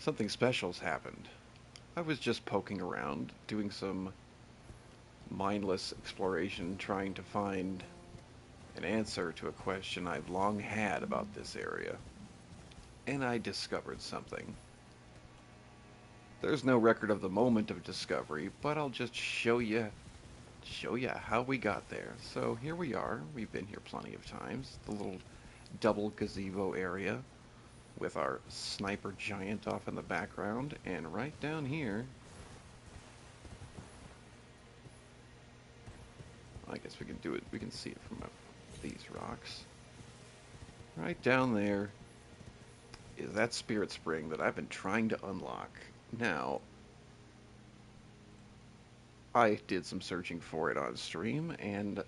Something special's happened. I was just poking around, doing some mindless exploration, trying to find an answer to a question I've long had about this area. And I discovered something. There's no record of the moment of discovery, but I'll just show you how we got there. So here we are. We've been here plenty of times. The little double gazebo area with our sniper giant off in the background, and right down here, I guess we can do it. We can see it from up these rocks. Right down there is that spirit spring that I've been trying to unlock. Now, I did some searching for it on stream, and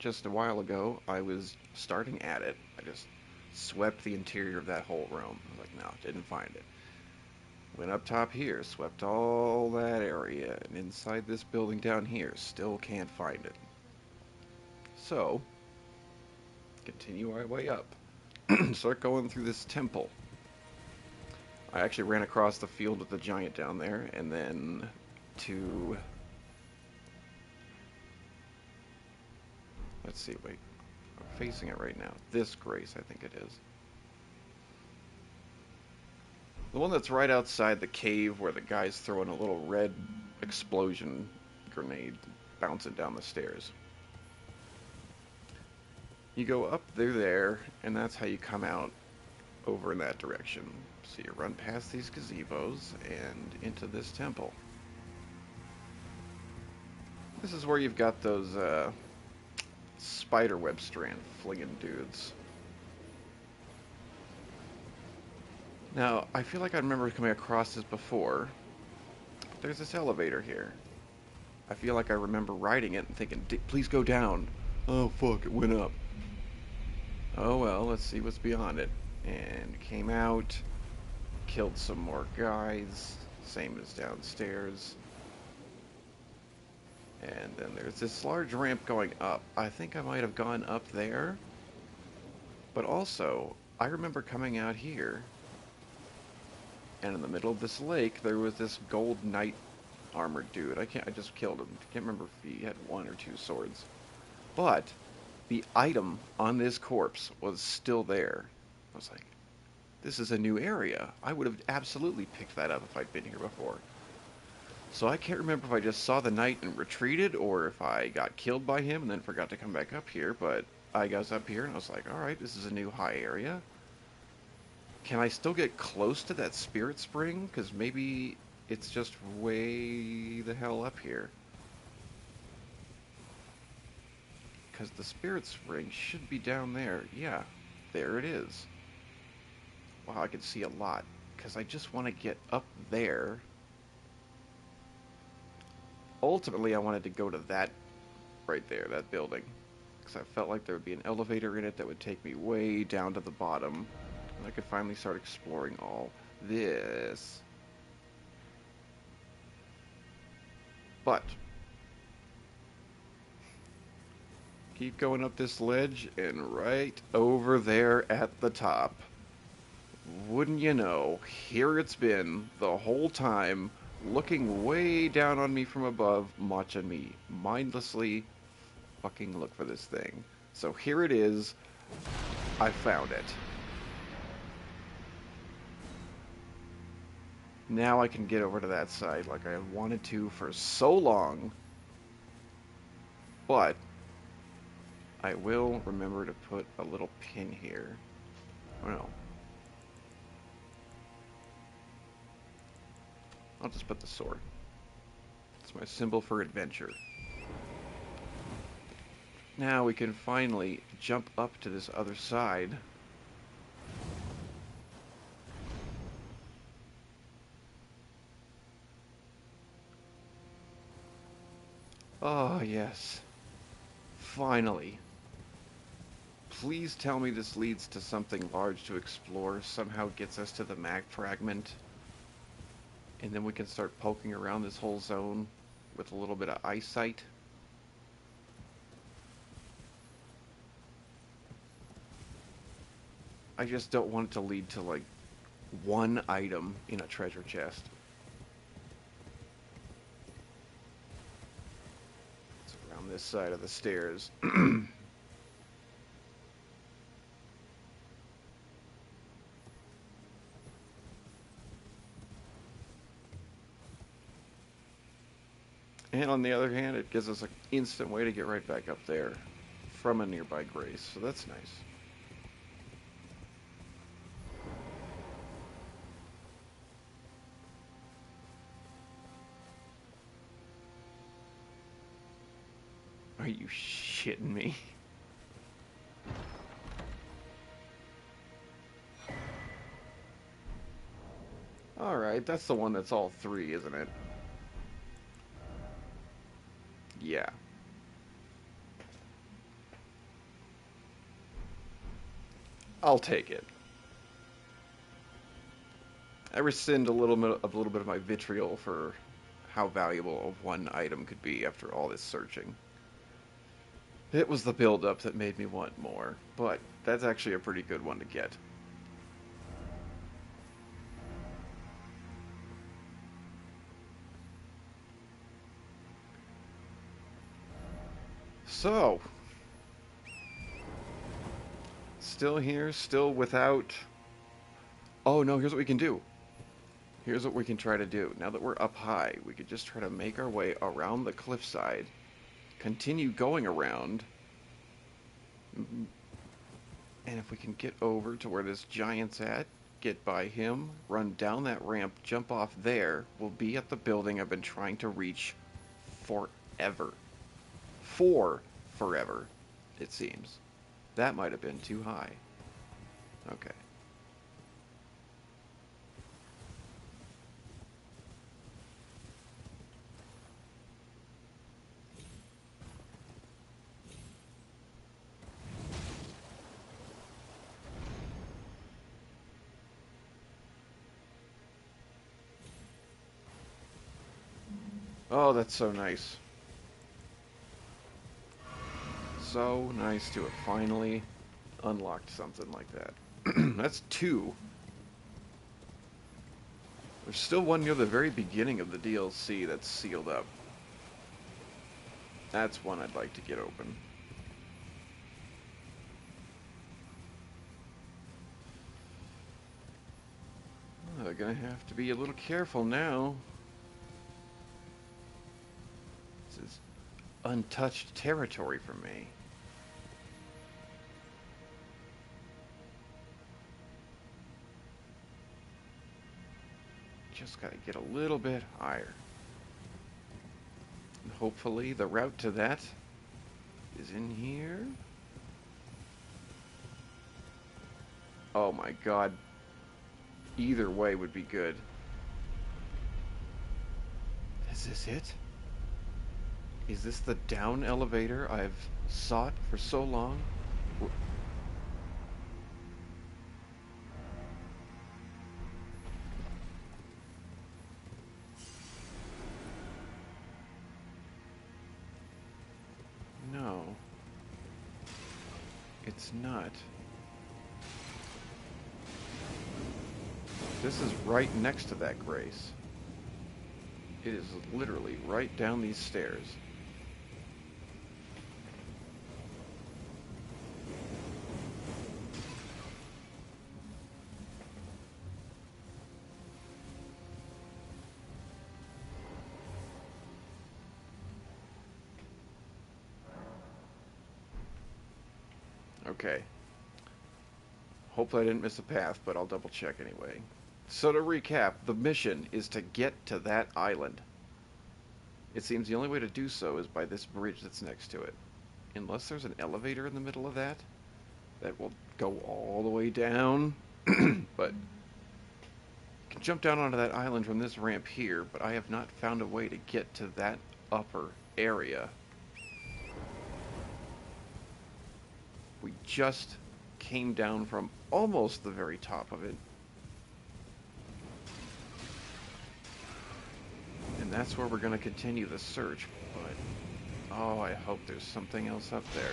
just a while ago, I was starting at it. I just swept the interior of that whole room. I was like, no, didn't find it. Went up top here, swept all that area, and inside this building down here, still can't find it. So, continue our way up. Start going through this temple. I actually ran across the field with the giant down there, and then to... Let's see, wait. I'm facing it right now. This grace, I think it is. The one that's right outside the cave where the guy's throwing a little red explosion grenade bouncing down the stairs. You go up through there, and that's how you come out over in that direction. So you run past these gazebos and into this temple. This is where you've got those spiderweb strand flinging dudes. Now, I feel like I remember coming across this before. There's this elevator here. I feel like I remember riding it and thinking, please go down. Oh, fuck, it went up. Oh, well, let's see what's beyond it. And came out, killed some more guys, same as downstairs. And then there's this large ramp going up. I think I might have gone up there. But also, I remember coming out here, and in the middle of this lake, there was this gold knight armored dude. I just killed him. I can't remember if he had one or two swords. But the item on this corpse was still there. I was like, this is a new area. I would have absolutely picked that up if I'd been here before. So I can't remember if I just saw the knight and retreated, or if I got killed by him and then forgot to come back up here, but I was up here and I was like, alright, this is a new high area. Can I still get close to that spirit spring? Because maybe it's just way the hell up here. Because the spirit spring should be down there. Yeah, there it is. Wow, I can see a lot. Because I just want to get up there. Ultimately, I wanted to go to that right there, that building. Because I felt like there would be an elevator in it that would take me way down to the bottom. And I could finally start exploring all this. But keep going up this ledge, and right over there at the top, wouldn't you know, here it's been the whole time, looking way down on me from above, watching me mindlessly fucking look for this thing. So here it is. I found it. Now I can get over to that side like I wanted to for so long. But I will remember to put a little pin here. Oh no. I'll just put the sword. It's my symbol for adventure. Now we can finally jump up to this other side. Oh, yes. Finally. Please tell me this leads to something large to explore, somehow gets us to the mag fragment, and then we can start poking around this whole zone with a little bit of eyesight. I just don't want it to lead to, like, one item in a treasure chest. It's around this side of the stairs. And on the other hand, it gives us an instant way to get right back up there from a nearby grace, so that's nice. Are you shitting me? Alright, that's the one that's all three, isn't it? Yeah. I'll take it. I rescind a little bit of my vitriol for how valuable one item could be after all this searching. It was the build-up that made me want more, but that's actually a pretty good one to get. So, still here, still without... Oh no, here's what we can do. Here's what we can try to do. Now that we're up high, we could just try to make our way around the cliffside, continue going around, and if we can get over to where this giant's at, get by him, run down that ramp, jump off there, we'll be at the building I've been trying to reach forever. Forever, it seems. That might have been too high. Okay. Oh, that's so nice. So nice to have finally unlocked something like that. That's two. There's still one near the very beginning of the DLC that's sealed up. That's one I'd like to get open. I'm gonna have to be a little careful now. This is untouched territory for me. Just gotta get a little bit higher. And hopefully the route to that is in here. Oh my god. Either way would be good. Is this it? Is this the down elevator I've sought for so long? No. It's not. This is right next to that grace. It is literally right down these stairs. Okay. Hopefully I didn't miss a path, but I'll double check anyway. So to recap, the mission is to get to that island. It seems the only way to do so is by this bridge that's next to it. Unless there's an elevator in the middle of that will go all the way down. But you can jump down onto that island from this ramp here, but I have not found a way to get to that upper area. We just came down from almost the very top of it. And that's where we're going to continue the search, but oh, I hope there's something else up there.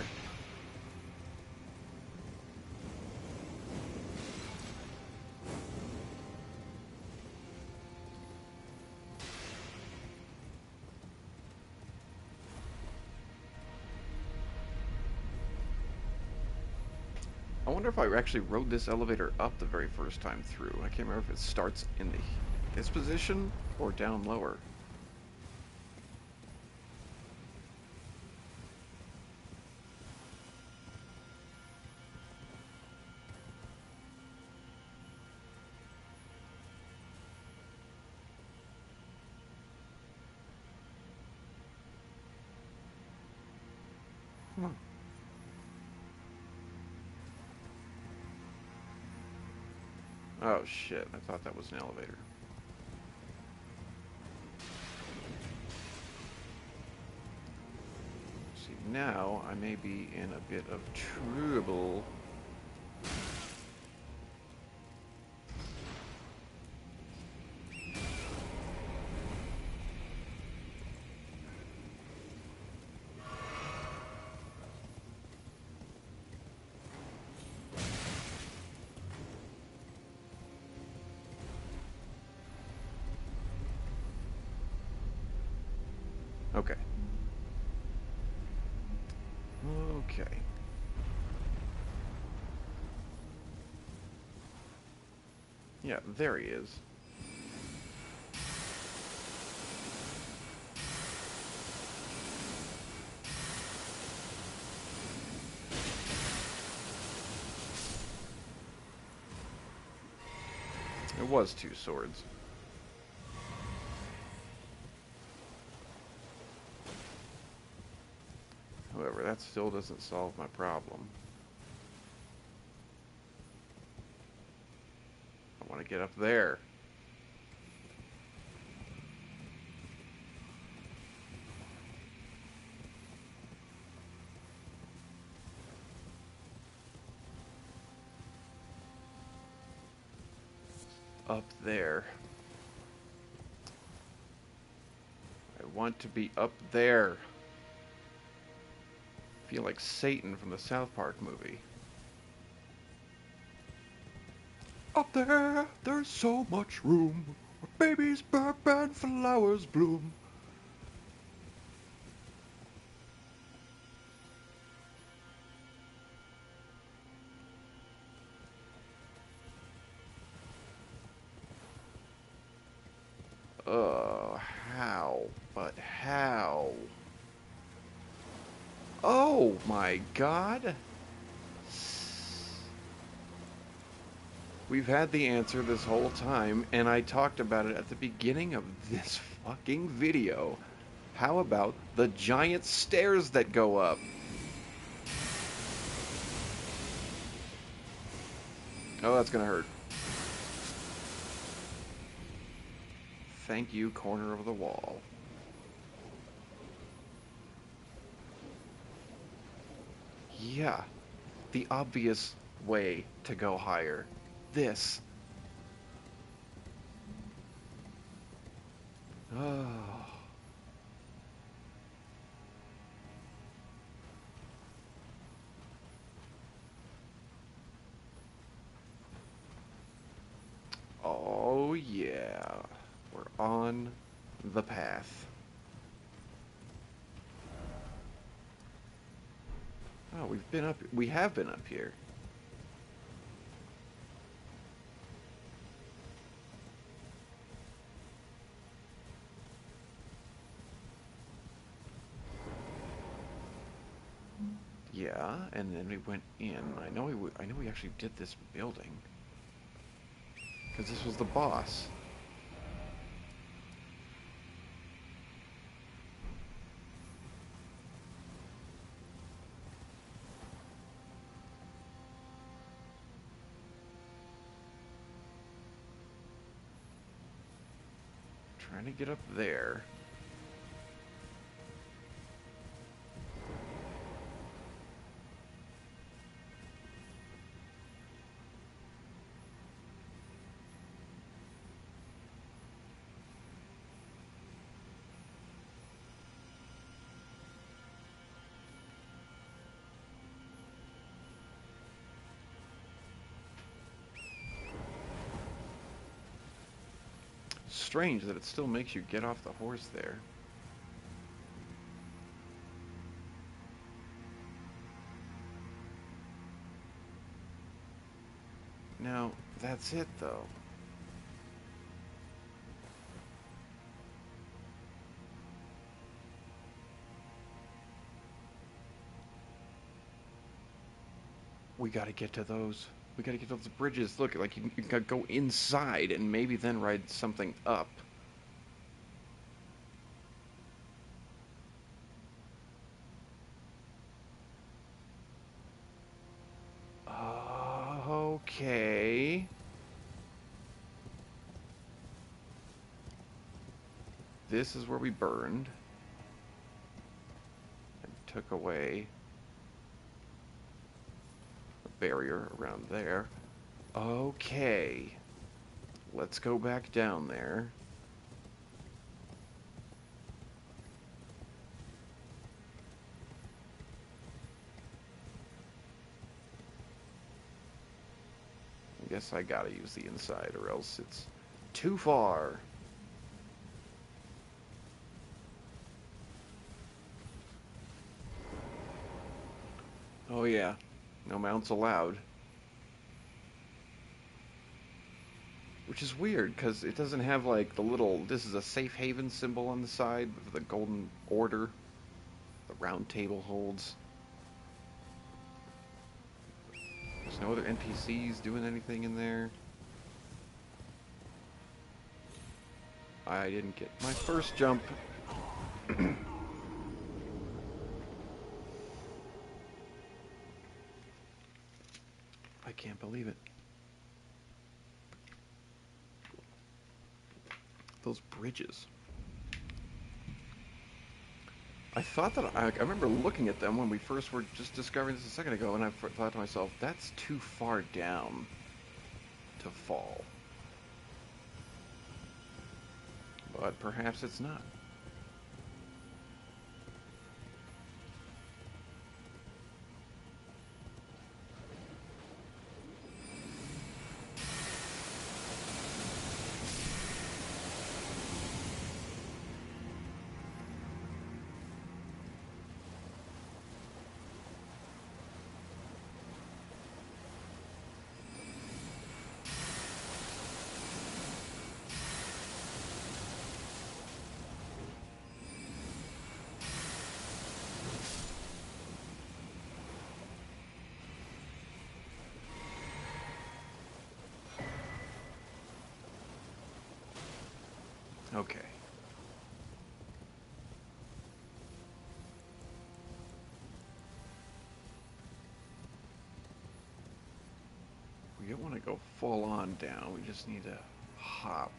I wonder if I actually rode this elevator up the very first time through. I can't remember if it starts in this position or down lower. Huh. Oh shit, I thought that was an elevator. See, now I may be in a bit of trouble. Okay. Okay. Yeah, there he is. It was two swords. However, that still doesn't solve my problem. I want to get up there. Up there. I want to be up there. I feel like Satan from the South Park movie. Up there, there's so much room, where babies burp and flowers bloom. How? But how? Oh my god! We've had the answer this whole time, and I talked about it at the beginning of this fucking video. How about the giant stairs that go up? Oh, that's gonna hurt. Thank you, corner of the wall. Yeah, the obvious way to go higher. This. Oh. Oh yeah. We're on the path. Oh, we have been up here. Yeah, and then we went in. I know we actually did this building. Because this was the boss. Trying to get up there. Strange that it still makes you get off the horse there. that's it, though. We gotta get to those. We gotta get to those bridges. Look, like you can go inside and maybe then ride something up. Okay. This is where we burned and took away the barrier around there. Okay. Let's go back down there. I guess I gotta use the inside or else it's too far. Oh yeah, no mounts allowed. Which is weird, because it doesn't have like the little, this is a safe haven symbol on the side with the golden order the round table holds. There's no other NPCs doing anything in there. I didn't get my first jump. I can't believe it. Those bridges. I thought that I remember looking at them when we first were just discovering this a second ago, and I thought to myself, that's too far down to fall. But perhaps it's not. Okay. We don't want to go full on down. We just need to hop.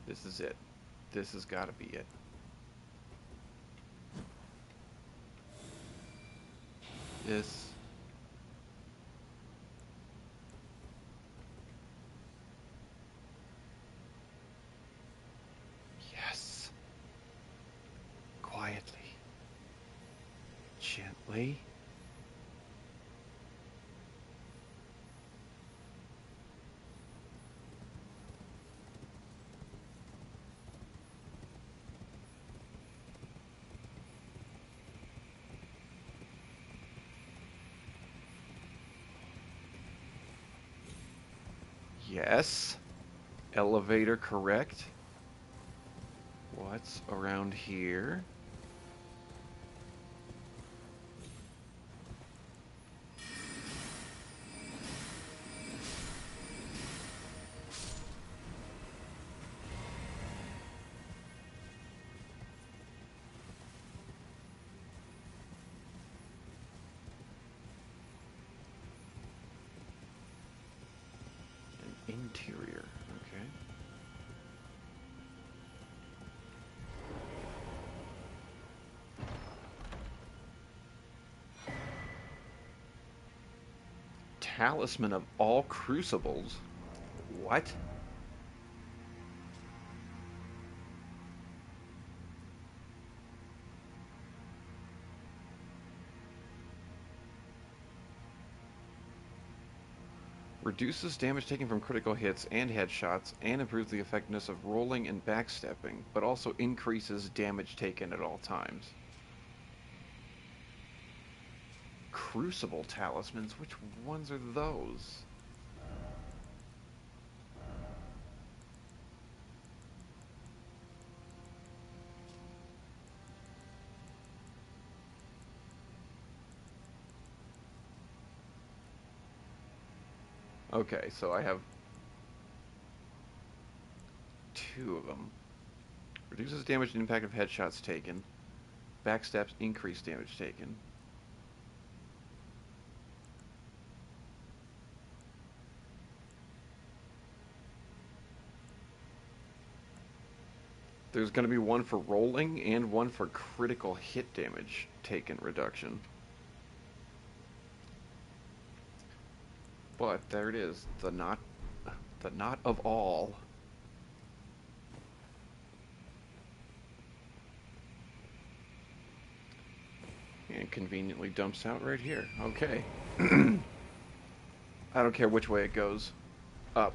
This is it. This has got to be it. This. Yes. Quietly. Gently. Yes. Elevator correct. What's around here? An interior. Okay. Talisman of all crucibles. What? Reduces damage taken from critical hits and headshots, and improves the effectiveness of rolling and backstepping, but also increases damage taken at all times. Crucible talismans, which ones are those? Okay, so I have two of them. Reduces damage and impact of headshots taken. Backstabs increase damage taken. There's going to be one for rolling and one for critical hit damage taken reduction. But there it is, the not of all. And conveniently dumps out right here. Okay. I don't care which way it goes. Up.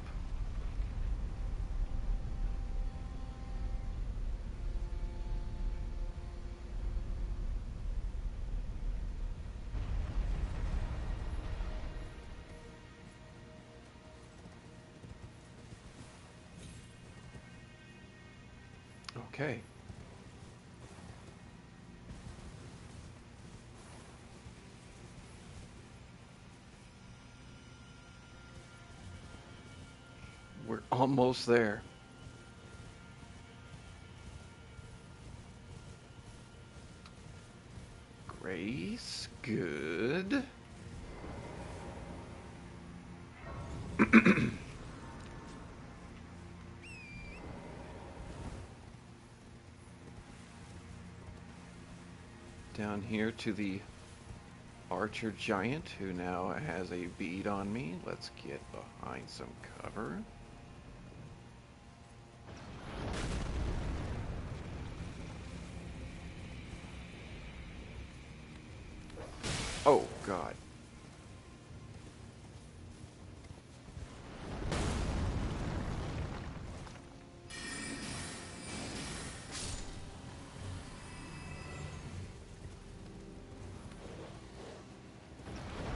Okay. We're almost there. Grace, good. Down here to the Archer Giant, who now has a bead on me. Let's get behind some cover. Oh, God.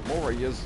More he is.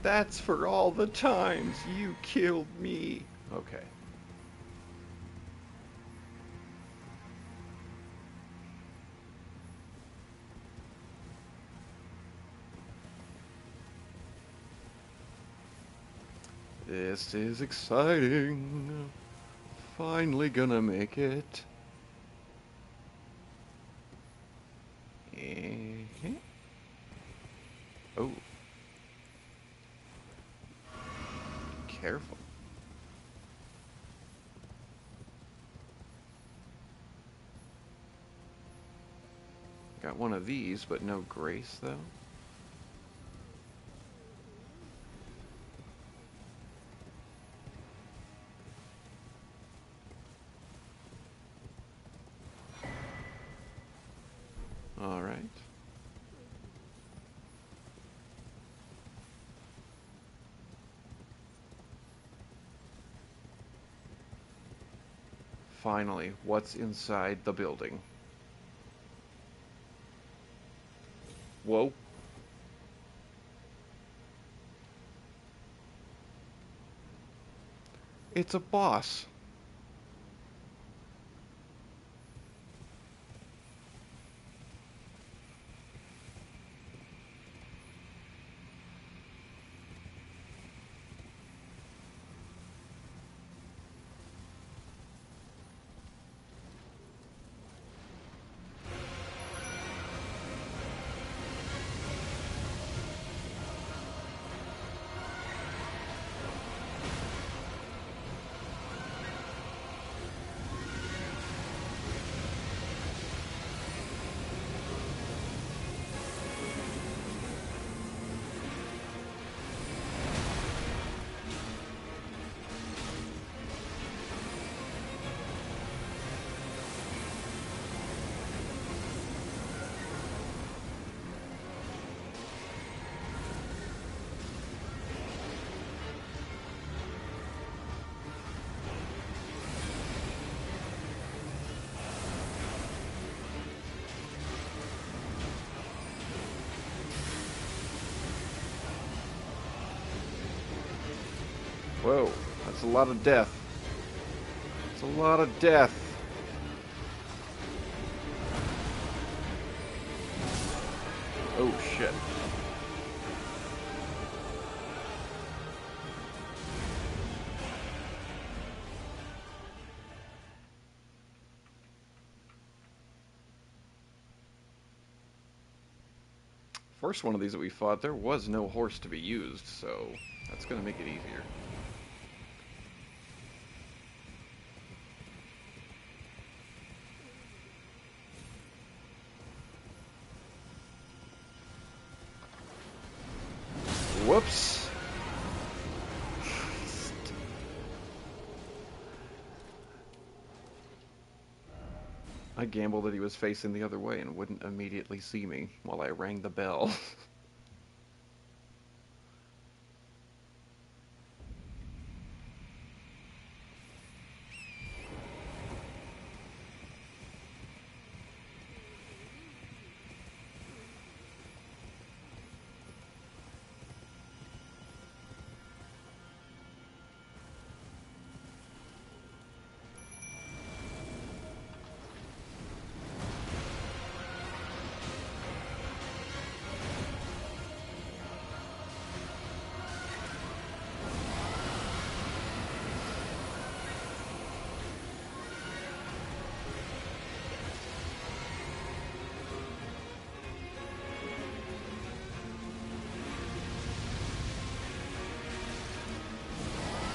That's for all the times you killed me. Okay. This is exciting. Finally gonna make it. Oh. Careful. Got one of these, but no grace, though. All right. Finally, what's inside the building? Whoa. It's a boss. Whoa, that's a lot of death. It's a lot of death. Oh, shit. First one of these that we fought, there was no horse to be used, so that's going to make it easier. Whoops. I gambled that he was facing the other way and wouldn't immediately see me while I rang the bell.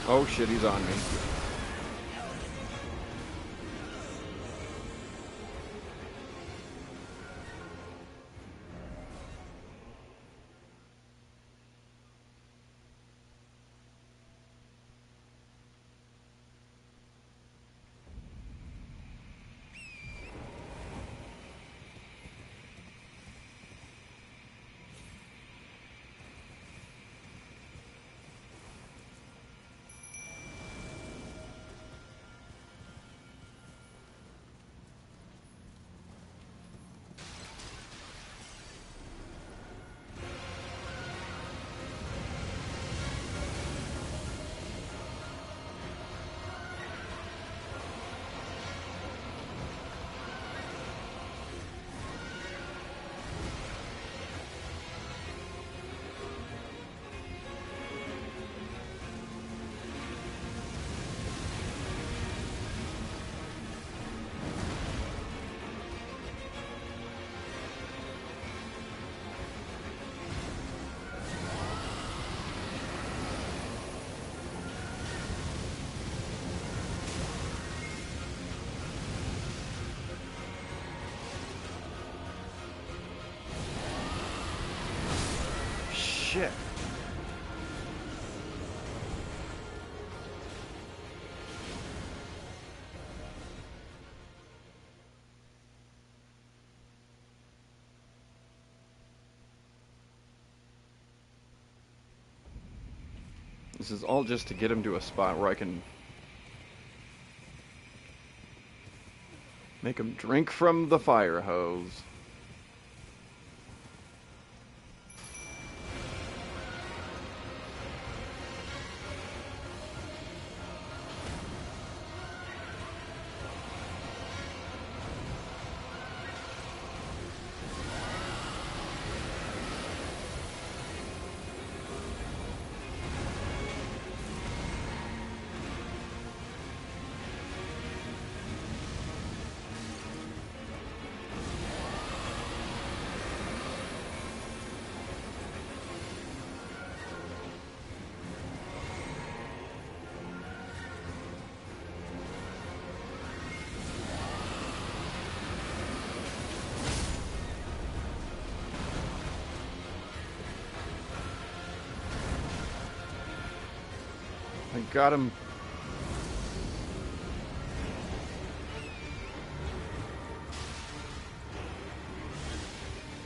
Oh shit, he's on me. Shit. This is all just to get him to a spot where I can make him drink from the fire hose. I got him.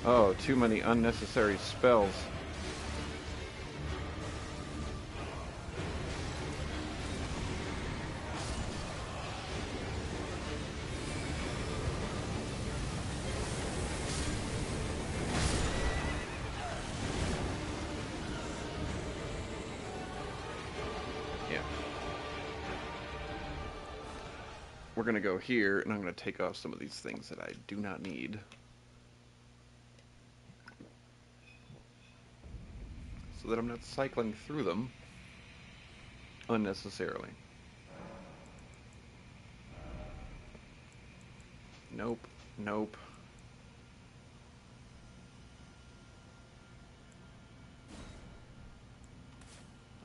Oh, too many unnecessary spells. Yeah, we're going to go here, and I'm going to take off some of these things that I do not need. So that I'm not cycling through them unnecessarily. Nope. Nope.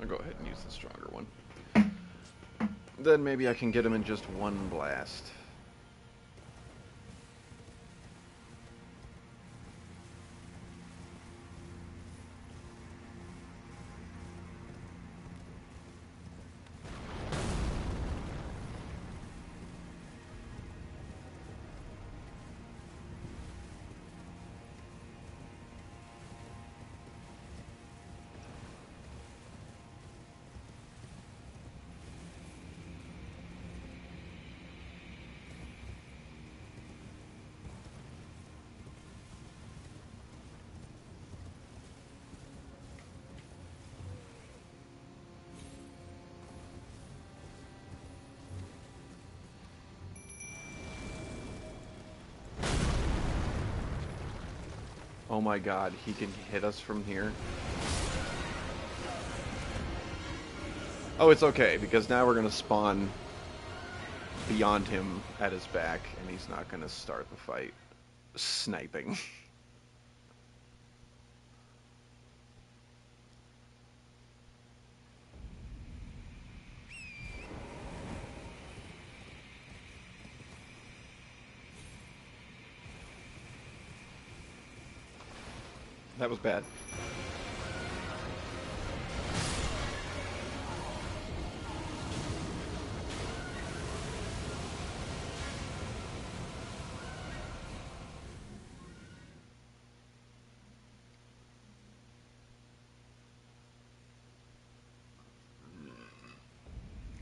I'll go ahead and use the stronger one. Then maybe I can get him in just one blast. Oh my god, he can hit us from here. Oh, it's okay, because now we're going to spawn beyond him at his back, and he's not going to start the fight sniping. That was bad.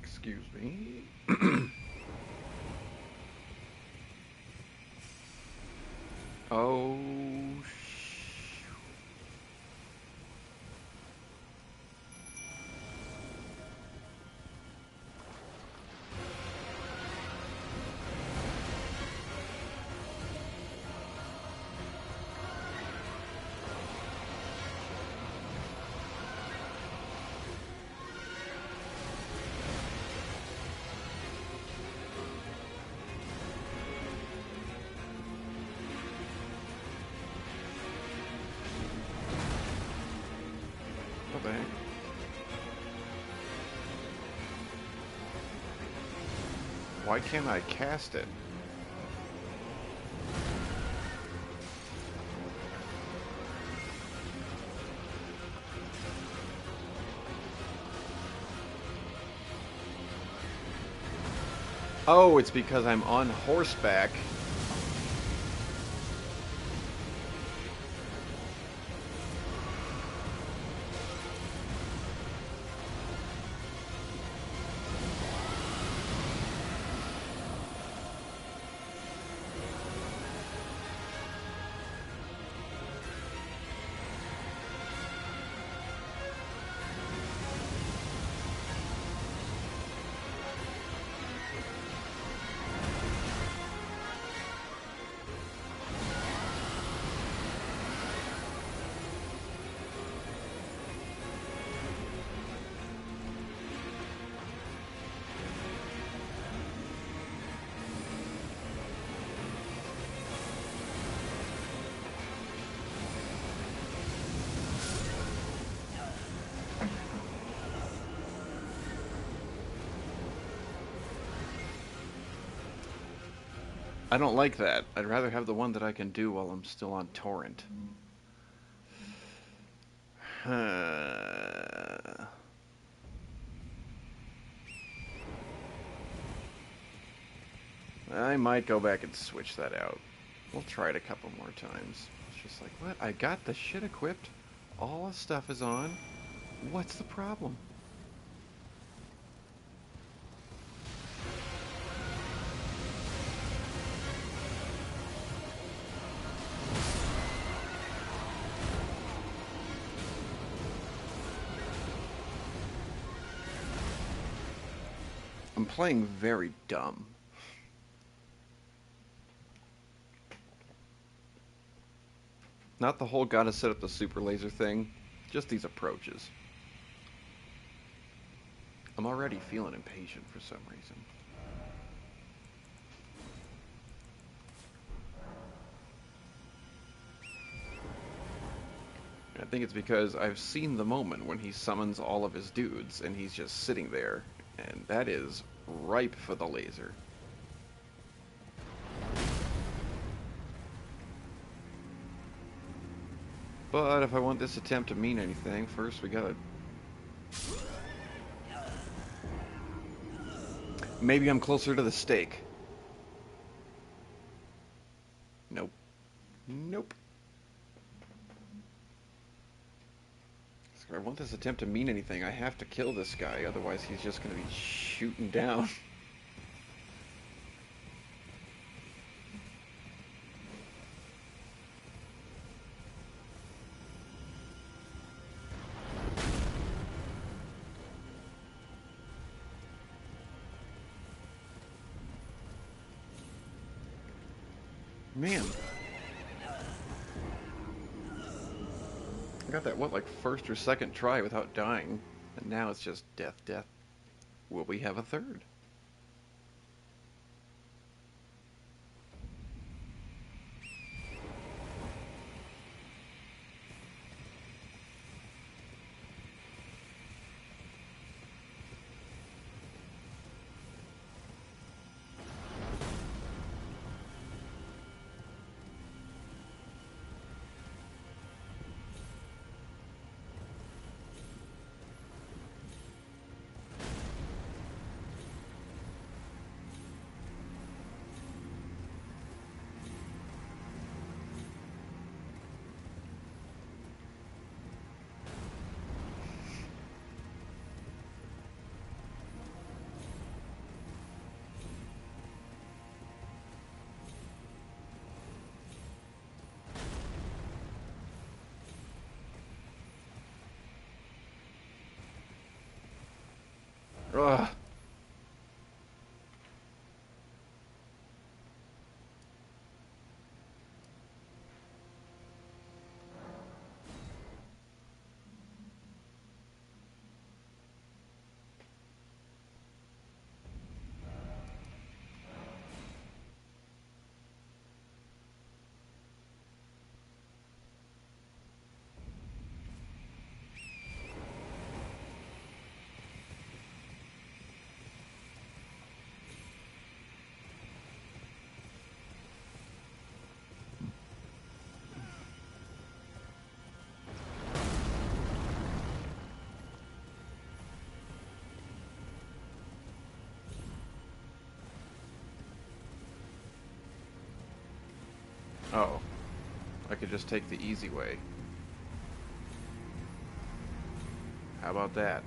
Excuse me. Oh, okay. Why can't I cast it? Oh, it's because I'm on horseback. I don't like that. I'd rather have the one that I can do while I'm still on torrent. I might go back and switch that out. We'll try it a couple more times. It's just like, what? I got the shit equipped. All the stuff is on. What's the problem? I'm playing very dumb. Not the whole gotta set up the super laser thing, just these approaches. I'm already feeling impatient for some reason. I think it's because I've seen the moment when he summons all of his dudes and he's just sitting there, and that is ripe for the laser. But if I want this attempt to mean anything, first we gotta... Maybe I'm closer to the stake. Nope. Nope. So if I want this attempt to mean anything, I have to kill this guy, otherwise he's just gonna be shooting down. Man. I got that, what, like first or second try without dying. And now it's just death, death. Will we have a third? Ugh. Oh. I could just take the easy way. How about that?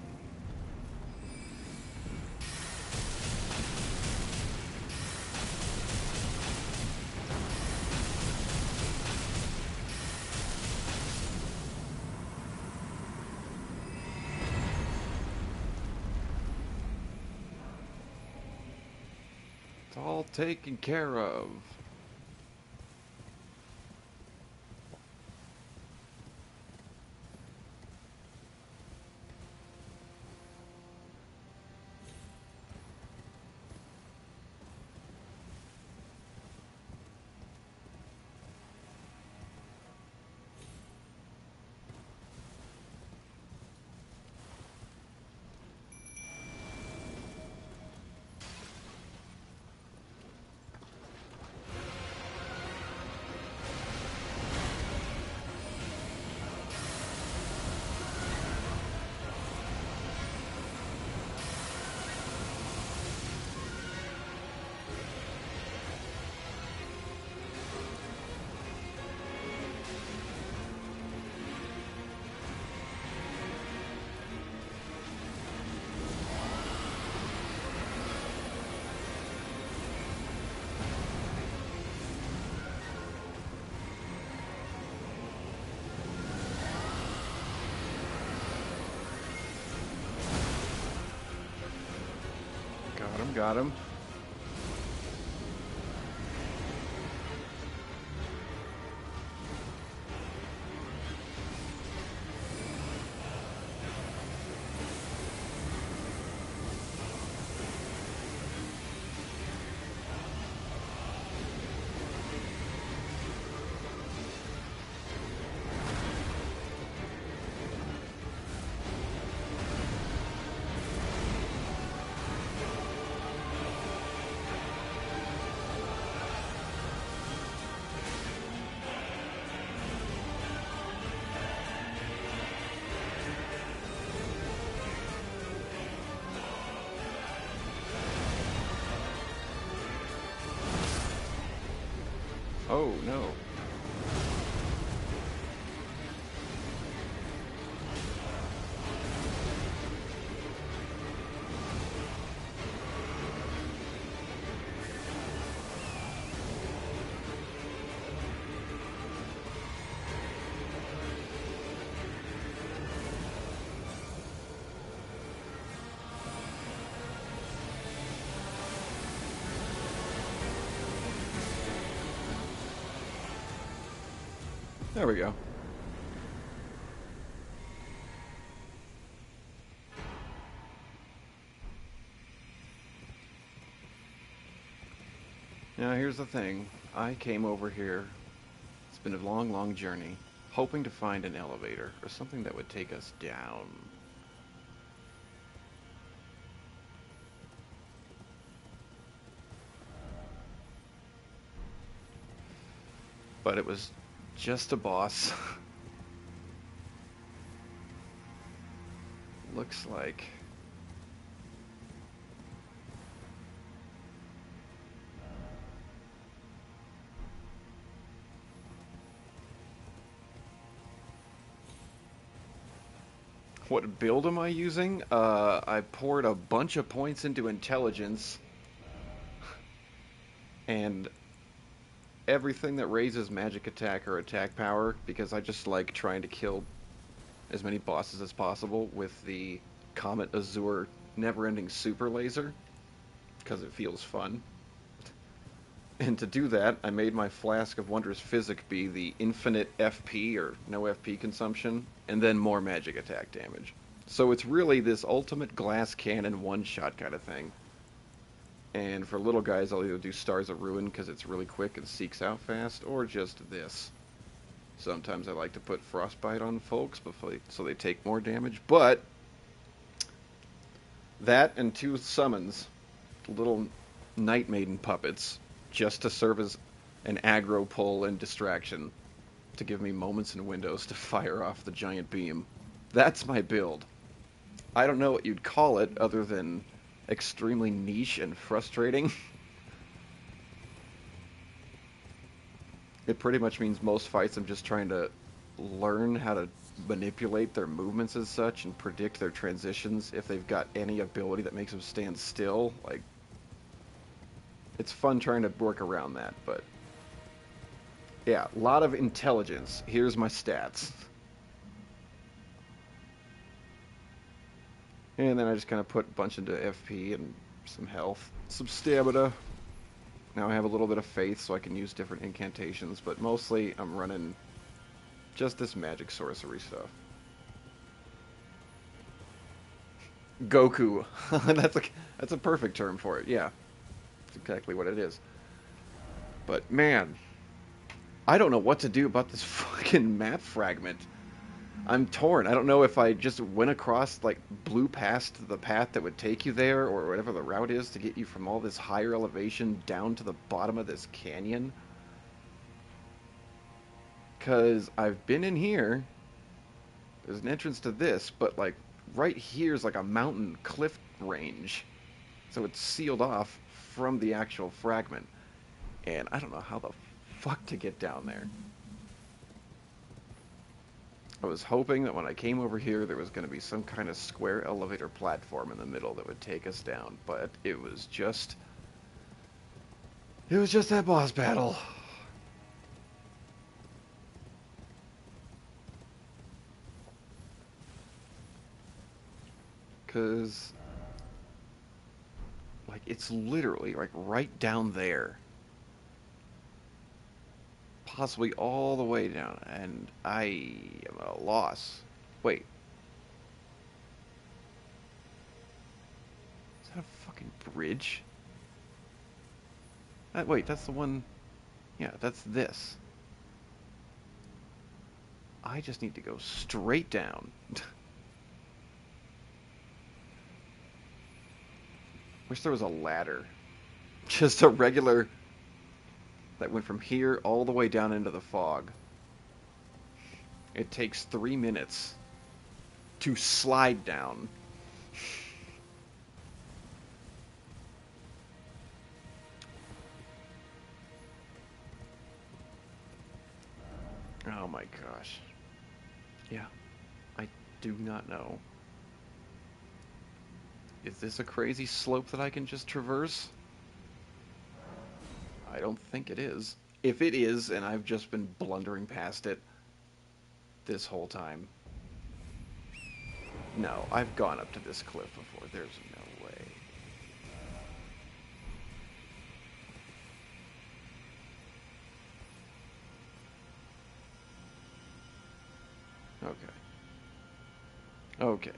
It's all taken care of. Got him. Oh, no. There we go. Now, here's the thing. I came over here. It's been a long, long journey, hoping to find an elevator or something that would take us down. But it was just a boss. Looks like. What build am I using? I poured a bunch of points into intelligence and everything that raises magic attack or attack power, because I just like trying to kill as many bosses as possible with the Comet Azure never-ending super laser, because it feels fun. And to do that, I made my Flask of Wondrous Physic be the infinite FP, or no FP consumption, and then more magic attack damage. So it's really this ultimate glass cannon one-shot kind of thing. And for little guys, I'll either do Stars of Ruin because it's really quick and seeks out fast, or just this. Sometimes I like to put Frostbite on folks so they take more damage, but that and 2 summons, little Night Maiden puppets, just to serve as an aggro pull and distraction to give me moments and windows to fire off the giant beam. That's my build. I don't know what you'd call it other than extremely niche and frustrating. It pretty much means most fights I'm just trying to learn how to manipulate their movements as such and predict their transitions if they've got any ability that makes them stand still. Like, it's fun trying to work around that, but yeah, a lot of intelligence. Here's my stats. And then I just kind of put a bunch into FP and some health, some stamina. Now I have a little bit of faith so I can use different incantations, but mostly I'm running just this magic sorcery stuff. Goku. That's a perfect term for it, yeah. That's exactly what it is. But man, I don't know what to do about this fucking map fragment. I'm torn. I don't know if I just went across, like, blew past the path that would take you there, or whatever the route is to get you from all this higher elevation down to the bottom of this canyon. Because I've been in here. There's an entrance to this, but, like, right here's like a mountain cliff range. So it's sealed off from the actual fragment. And I don't know how the fuck to get down there. I was hoping that when I came over here there was going to be some kind of square elevator platform in the middle that would take us down, but it was just that boss battle. Cause like it's literally like right down there. Possibly all the way down, and I am at a loss. Wait. Is that a fucking bridge? Wait, that's the one... Yeah, that's this. I just need to go straight down. Wish there was a ladder. Just a regular... that went from here all the way down into the fog. It takes 3 minutes to slide down. Oh my gosh. Yeah, I do not know. Is this a crazy slope that I can just traverse? I don't think it is. If it is, and I've just been blundering past it this whole time. No, I've gone up to this cliff before. There's no way. Okay. Okay.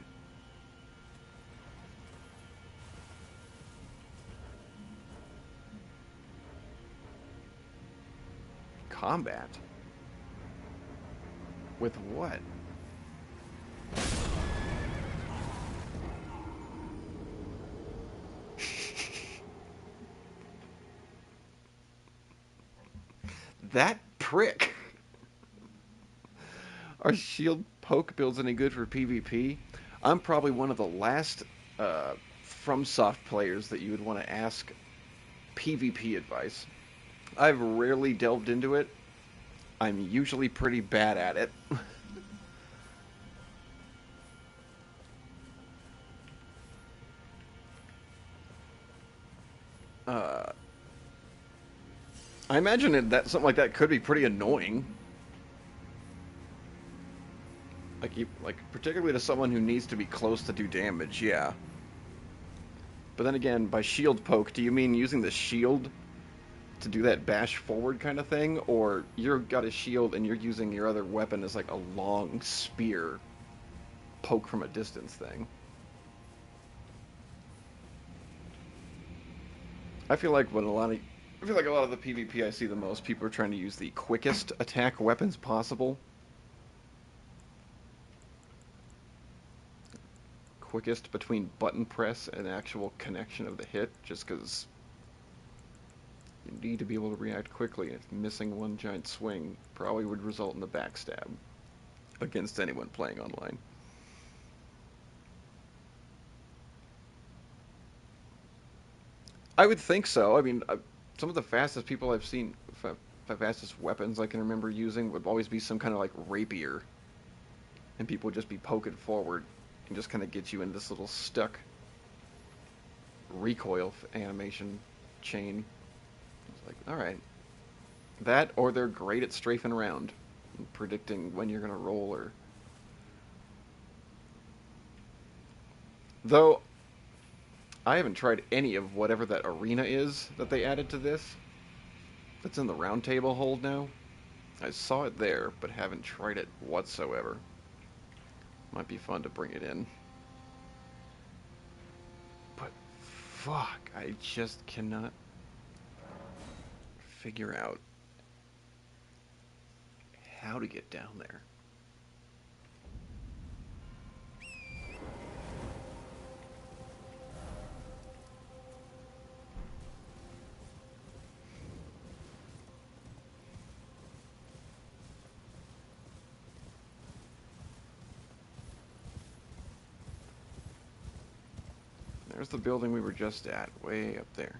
Combat? With what? That prick! Are shield poke builds any good for PvP? I'm probably one of the last FromSoft players that you would want to ask PvP advice. I've rarely delved into it. I'm usually pretty bad at it. uh, I imagine that something like that could be pretty annoying. Like particularly to someone who needs to be close to do damage, yeah. But then again, by shield poke, do you mean using the shield to do that bash forward kind of thing, or you've got a shield and you're using your other weapon as like a long spear poke from a distance thing? I feel like when a lot of I feel like a lot of the PvP I see the most, people are trying to use the quickest attack weapons possible. Quickest between button press and actual connection of the hit, just because you need to be able to react quickly, and if missing one giant swing probably would result in a backstab against anyone playing online. I would think so. I mean, some of the fastest people I've seen, the fastest weapons I can remember using would always be some kind of like rapier, and people would just be poking forward and just kind of get you in this little stuck recoil animation chain. It's like, all right, that or they're great at strafing around, and predicting when you're gonna roll. Or though I haven't tried any of whatever that arena is that they added to this. That's in the round table hold now. I saw it there, but haven't tried it whatsoever. Might be fun to bring it in. But fuck, I just cannot figure out how to get down there. There's the building we were just at, way up there.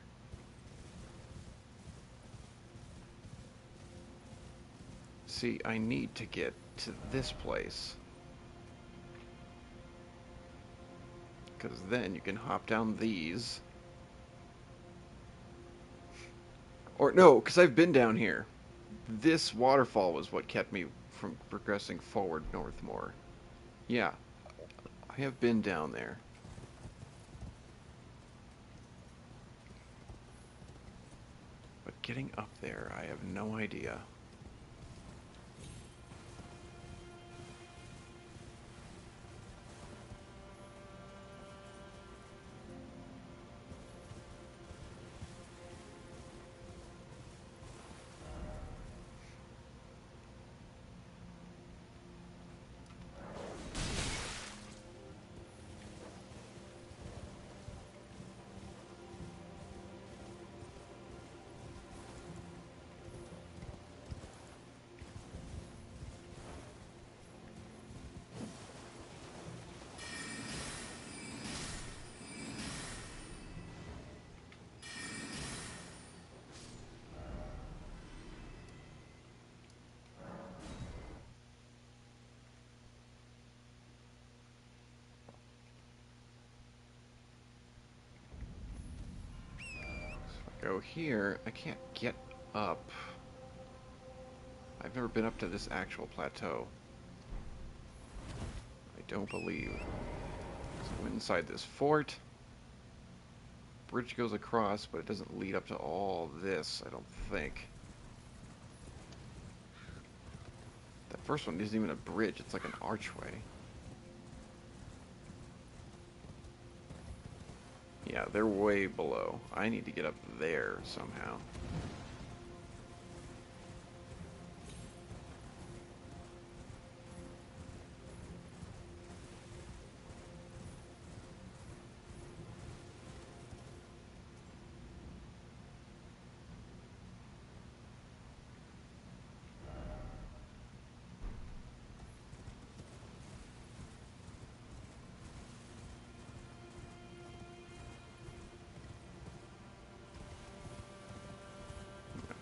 See, I need to get to this place. Because then you can hop down these. Or no, because I've been down here. This waterfall was what kept me from progressing forward north more. Yeah, I have been down there. But getting up there, I have no idea. Go here. I can't get up. I've never been up to this actual plateau. I don't believe. So I went inside this fort. Bridge goes across, but it doesn't lead up to all this, I don't think. That first one isn't even a bridge, it's like an archway. Yeah, they're way below. I need to get up there somehow.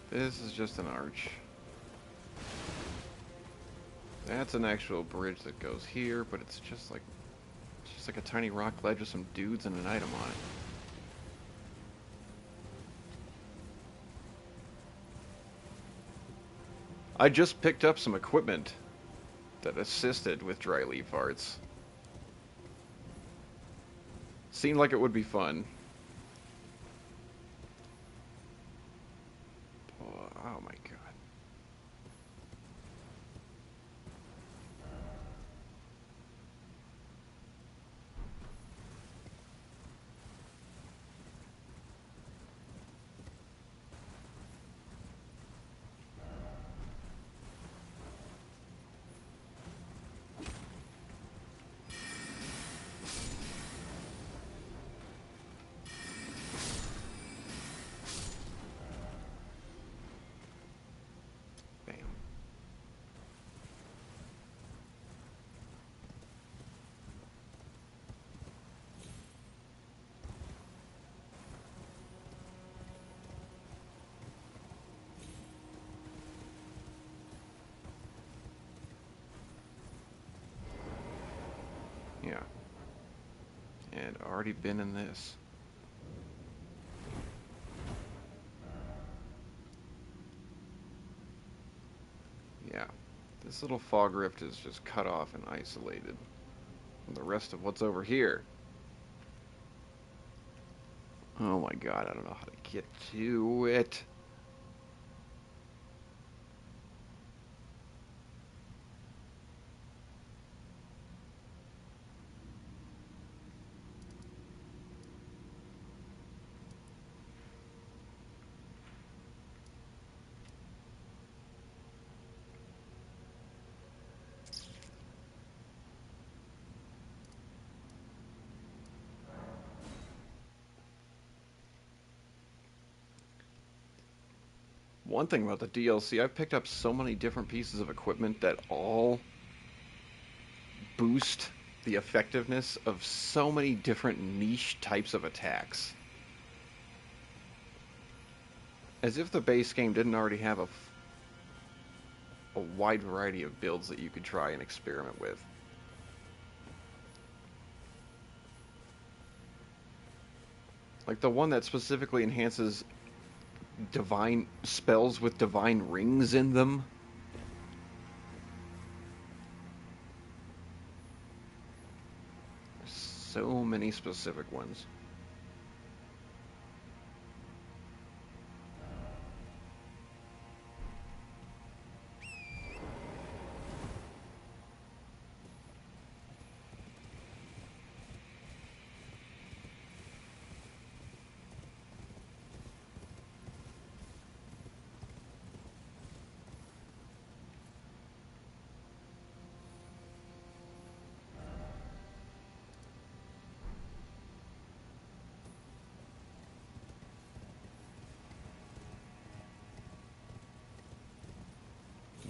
This is just an arch. That's an actual bridge that goes here, but it's just like a tiny rock ledge with some dudes and an item on it. I just picked up some equipment that assisted with dry leaf arts. Seemed like it would be fun. Oh my god. Bam. Yeah. And already been in this. Yeah. This little fog rift is just cut off and isolated from the rest of what's over here. Oh my god, I don't know how to get to it. One thing about the DLC, I've picked up so many different pieces of equipment that all boost the effectiveness of so many different niche types of attacks. As if the base game didn't already have a wide variety of builds that you could try and experiment with. Like the one that specifically enhances divine spells with divine rings in them. So many specific ones.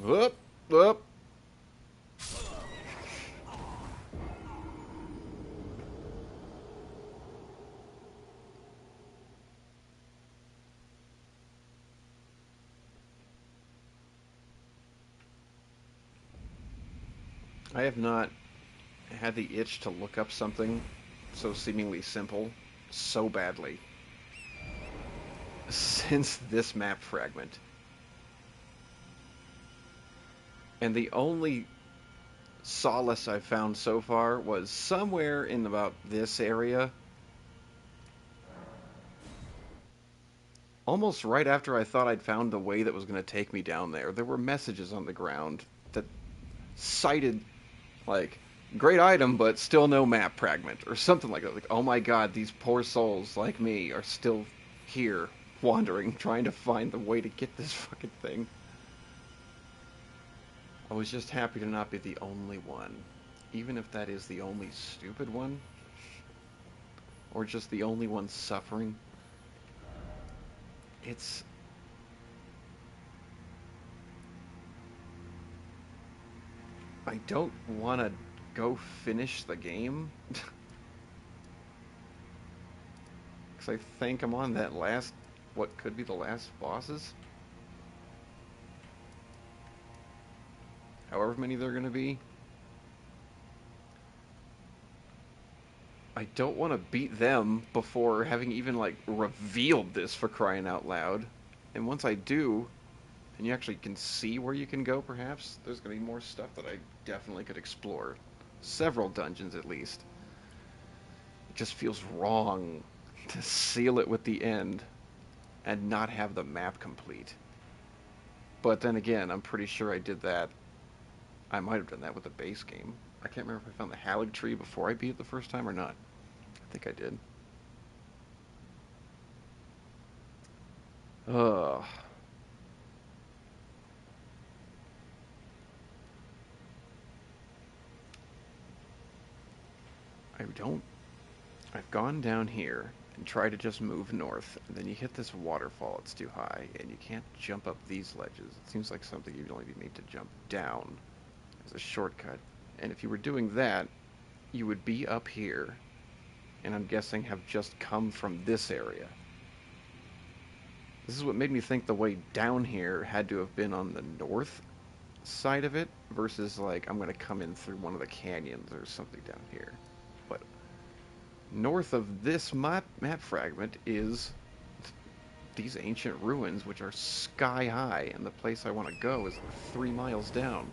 Whoop, whoop. I have not had the itch to look up something so seemingly simple so badly. since this map fragment. And the only solace I've found so far was somewhere in about this area, almost right after I thought I'd found the way that was going to take me down there. There were messages on the ground that cited, like, great item, but still no map fragment, or something like that. Like, oh my god, these poor souls like me are still here, wandering, trying to find the way to get this fucking thing. I was just happy to not be the only one. Even if that is the only stupid one, or just the only one suffering. It's... I don't want to go finish the game, because I think I'm on that last, what could be the last bosses? However many there are going to be. I don't want to beat them before having even, like, revealed this, for crying out loud. And once I do, and you actually can see where you can go, perhaps, there's going to be more stuff that I definitely could explore. Several dungeons, at least. It just feels wrong to seal it with the end and not have the map complete. But then again, I'm pretty sure I did that. I might have done that with the base game. I can't remember if I found the Hallig tree before I beat it the first time or not. I think I did. Ugh. I don't... I've gone down here and tried to just move north, and then you hit this waterfall, it's too high, and you can't jump up these ledges. It seems like something you'd only be made to jump down as a shortcut. And if you were doing that, you would be up here, and I'm guessing have just come from this area. This is what made me think the way down here had to have been on the north side of it, versus, like, I'm going to come in through one of the canyons or something down here. But north of this map fragment is these ancient ruins, which are sky high, and the place I want to go is 3 miles down.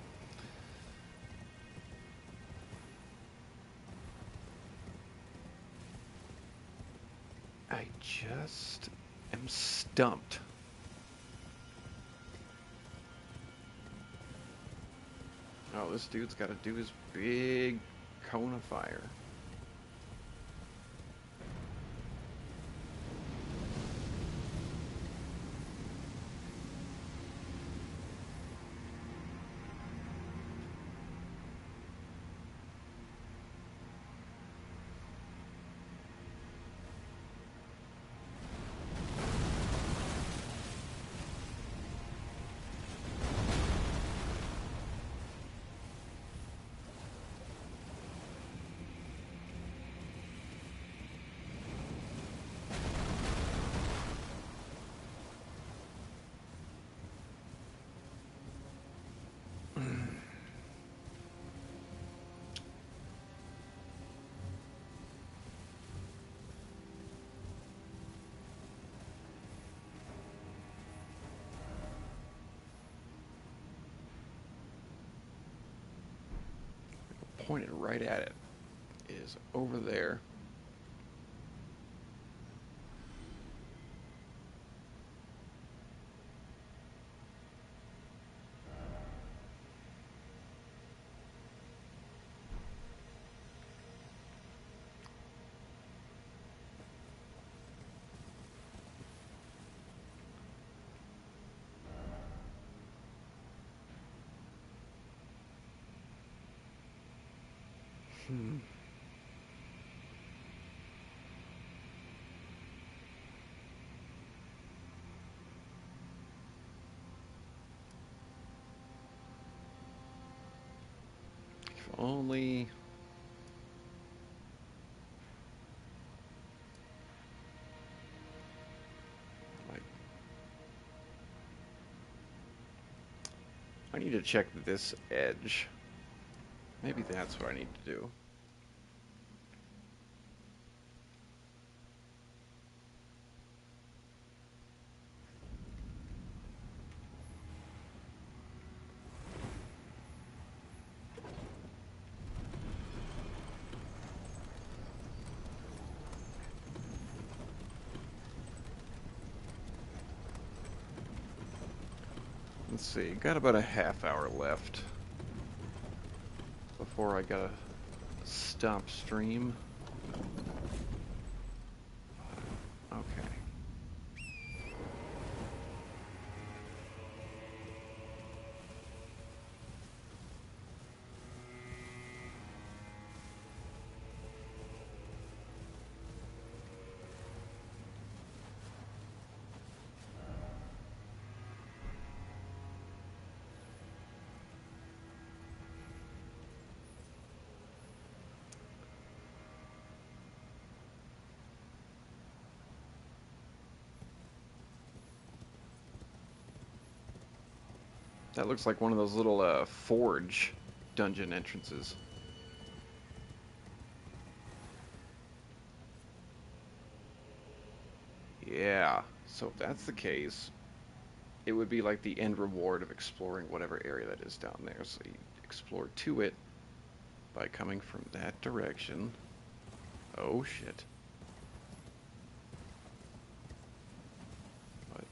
I just am stumped. Oh, this dude's got to do his big cone of fire. Pointed right at it is over there. Hmm. If only... like, I need to check this edge. Maybe that's what I need to do. Let's see, got about a half hour left before I gotta stop stream. Okay. That looks like one of those little forge dungeon entrances. Yeah, so if that's the case, it would be like the end reward of exploring whatever area that is down there. So you explore to it by coming from that direction. Oh shit. What?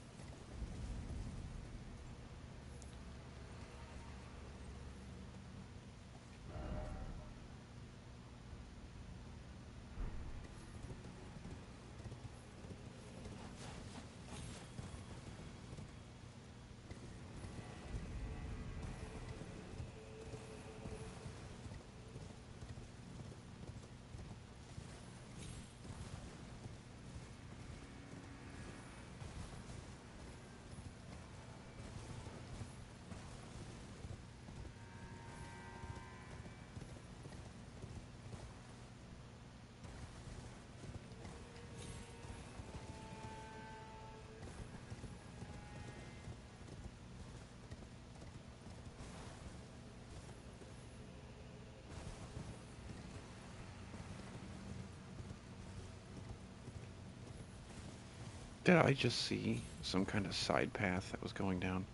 Did I just see some kind of side path that was going down?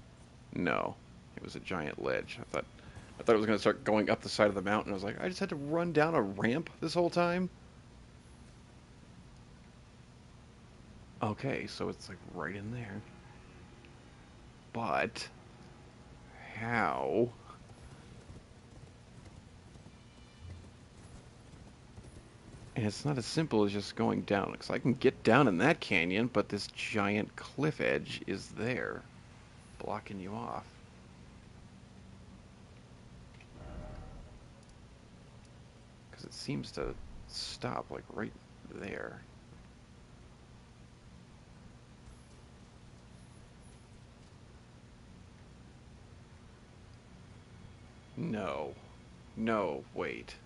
No, it was a giant ledge. I thought it was going to start going up the side of the mountain. I was like, I just had to run down a ramp this whole time? Okay, so it's like right in there. But how? And it's not as simple as just going down, because I can get down in that canyon, but this giant cliff edge is there, blocking you off. Because it seems to stop, like, right there. No. No, wait.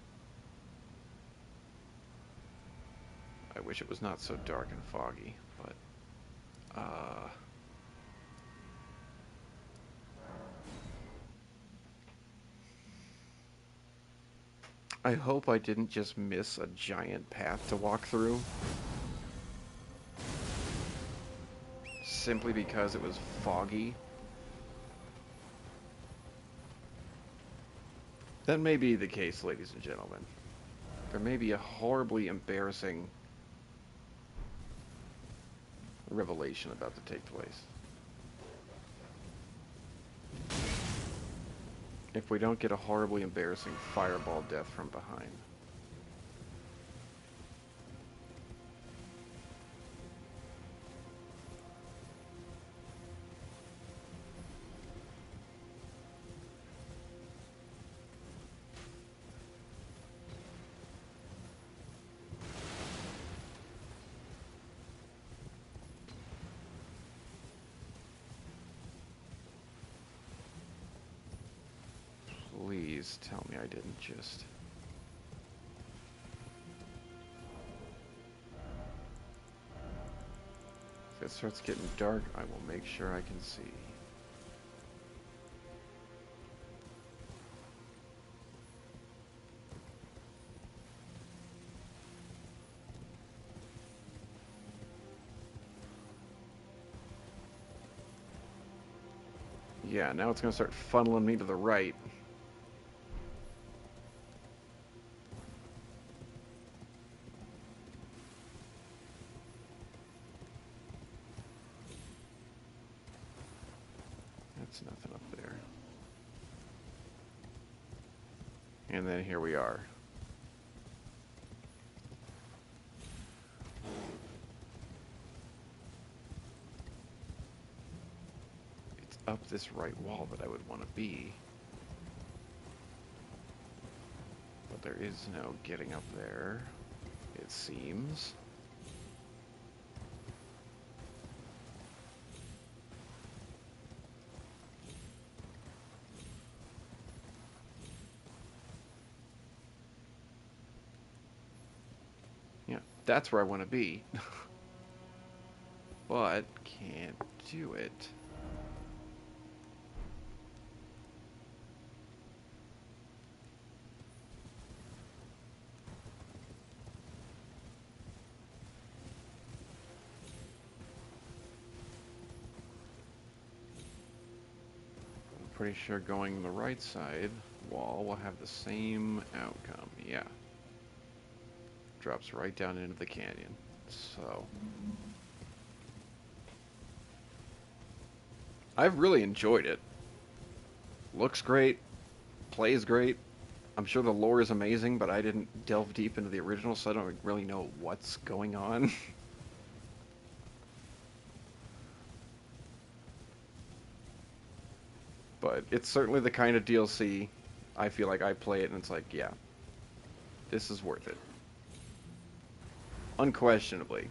I wish it was not so dark and foggy, but, I hope I didn't just miss a giant path to walk through. Simply because it was foggy. That may be the case, ladies and gentlemen. There may be a horribly embarrassing revelation about to take place. If we don't get a horribly embarrassing fireball death from behind. Please tell me I didn't just... If it starts getting dark, I will make sure I can see. Yeah, now it's going to start funneling me to the right. There's nothing up there. And then here we are. It's up this right wall that I would want to be. But there is no getting up there, it seems. Yeah, that's where I want to be. But can't do it. Pretty sure going the right side wall will have the same outcome. Yeah. Drops right down into the canyon. So I've really enjoyed it. Looks great, plays great. I'm sure the lore is amazing, but I didn't delve deep into the original, so I don't really know what's going on. But it's certainly the kind of DLC I feel like I play it and it's like, yeah, this is worth it. Unquestionably.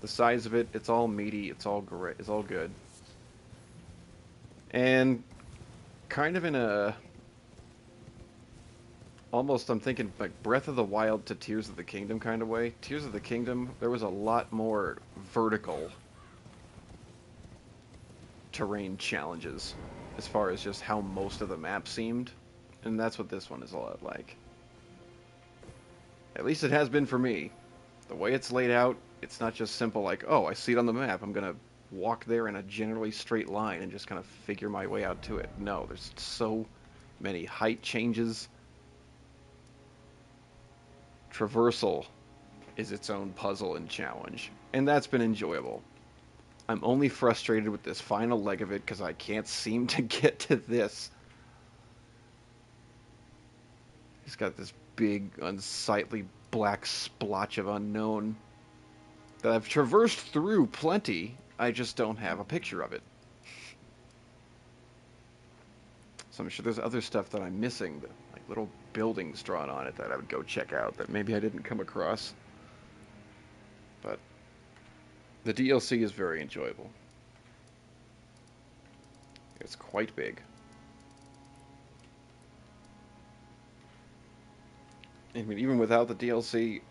The size of it, it's all meaty, it's all great, it's all good. And kind of in a almost, I'm thinking like Breath of the Wild to Tears of the Kingdom kind of way. Tears of the Kingdom, there was a lot more vertical terrain challenges as far as just how most of the map seemed. And that's what this one is a lot like. At least it has been for me. The way it's laid out, it's not just simple like, oh, I see it on the map, I'm gonna walk there in a generally straight line and just kind of figure my way out to it. No, there's so many height changes. Traversal is its own puzzle and challenge, and that's been enjoyable. I'm only frustrated with this final leg of it because I can't seem to get to this. He's got this big, unsightly black splotch of unknown that I've traversed through plenty. I just don't have a picture of it. So I'm sure there's other stuff that I'm missing, like little buildings drawn on it that I would go check out that maybe I didn't come across. But the DLC is very enjoyable. It's quite big. I mean, even without the DLC,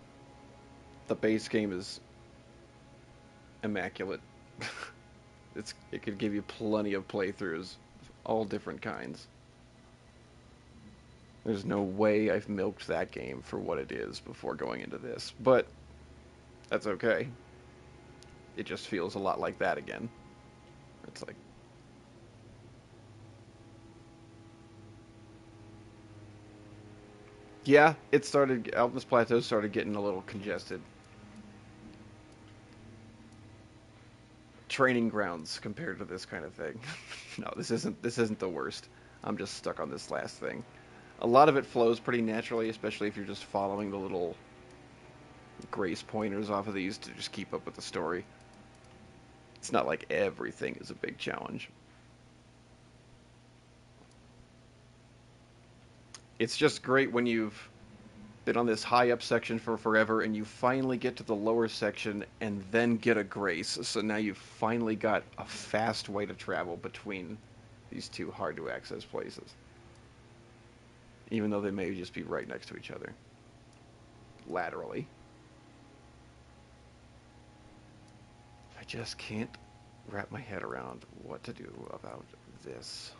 the base game is immaculate. It could give you plenty of playthroughs, all different kinds. There's no way I've milked that game for what it is before going into this, but that's okay. It just feels a lot like that again. It's like, yeah, Alpinist Plateau started getting a little congested. Training grounds compared to this kind of thing. No, this isn't the worst. I'm just stuck on this last thing. A lot of it flows pretty naturally, especially if you're just following the little grace pointers off of these to just keep up with the story. It's not like everything is a big challenge. It's just great when you've been on this high up section for forever and you finally get to the lower section and then get a grace. So now you've finally got a fast way to travel between these two hard to access places. Even though they may just be right next to each other. Laterally. I just can't wrap my head around what to do about this.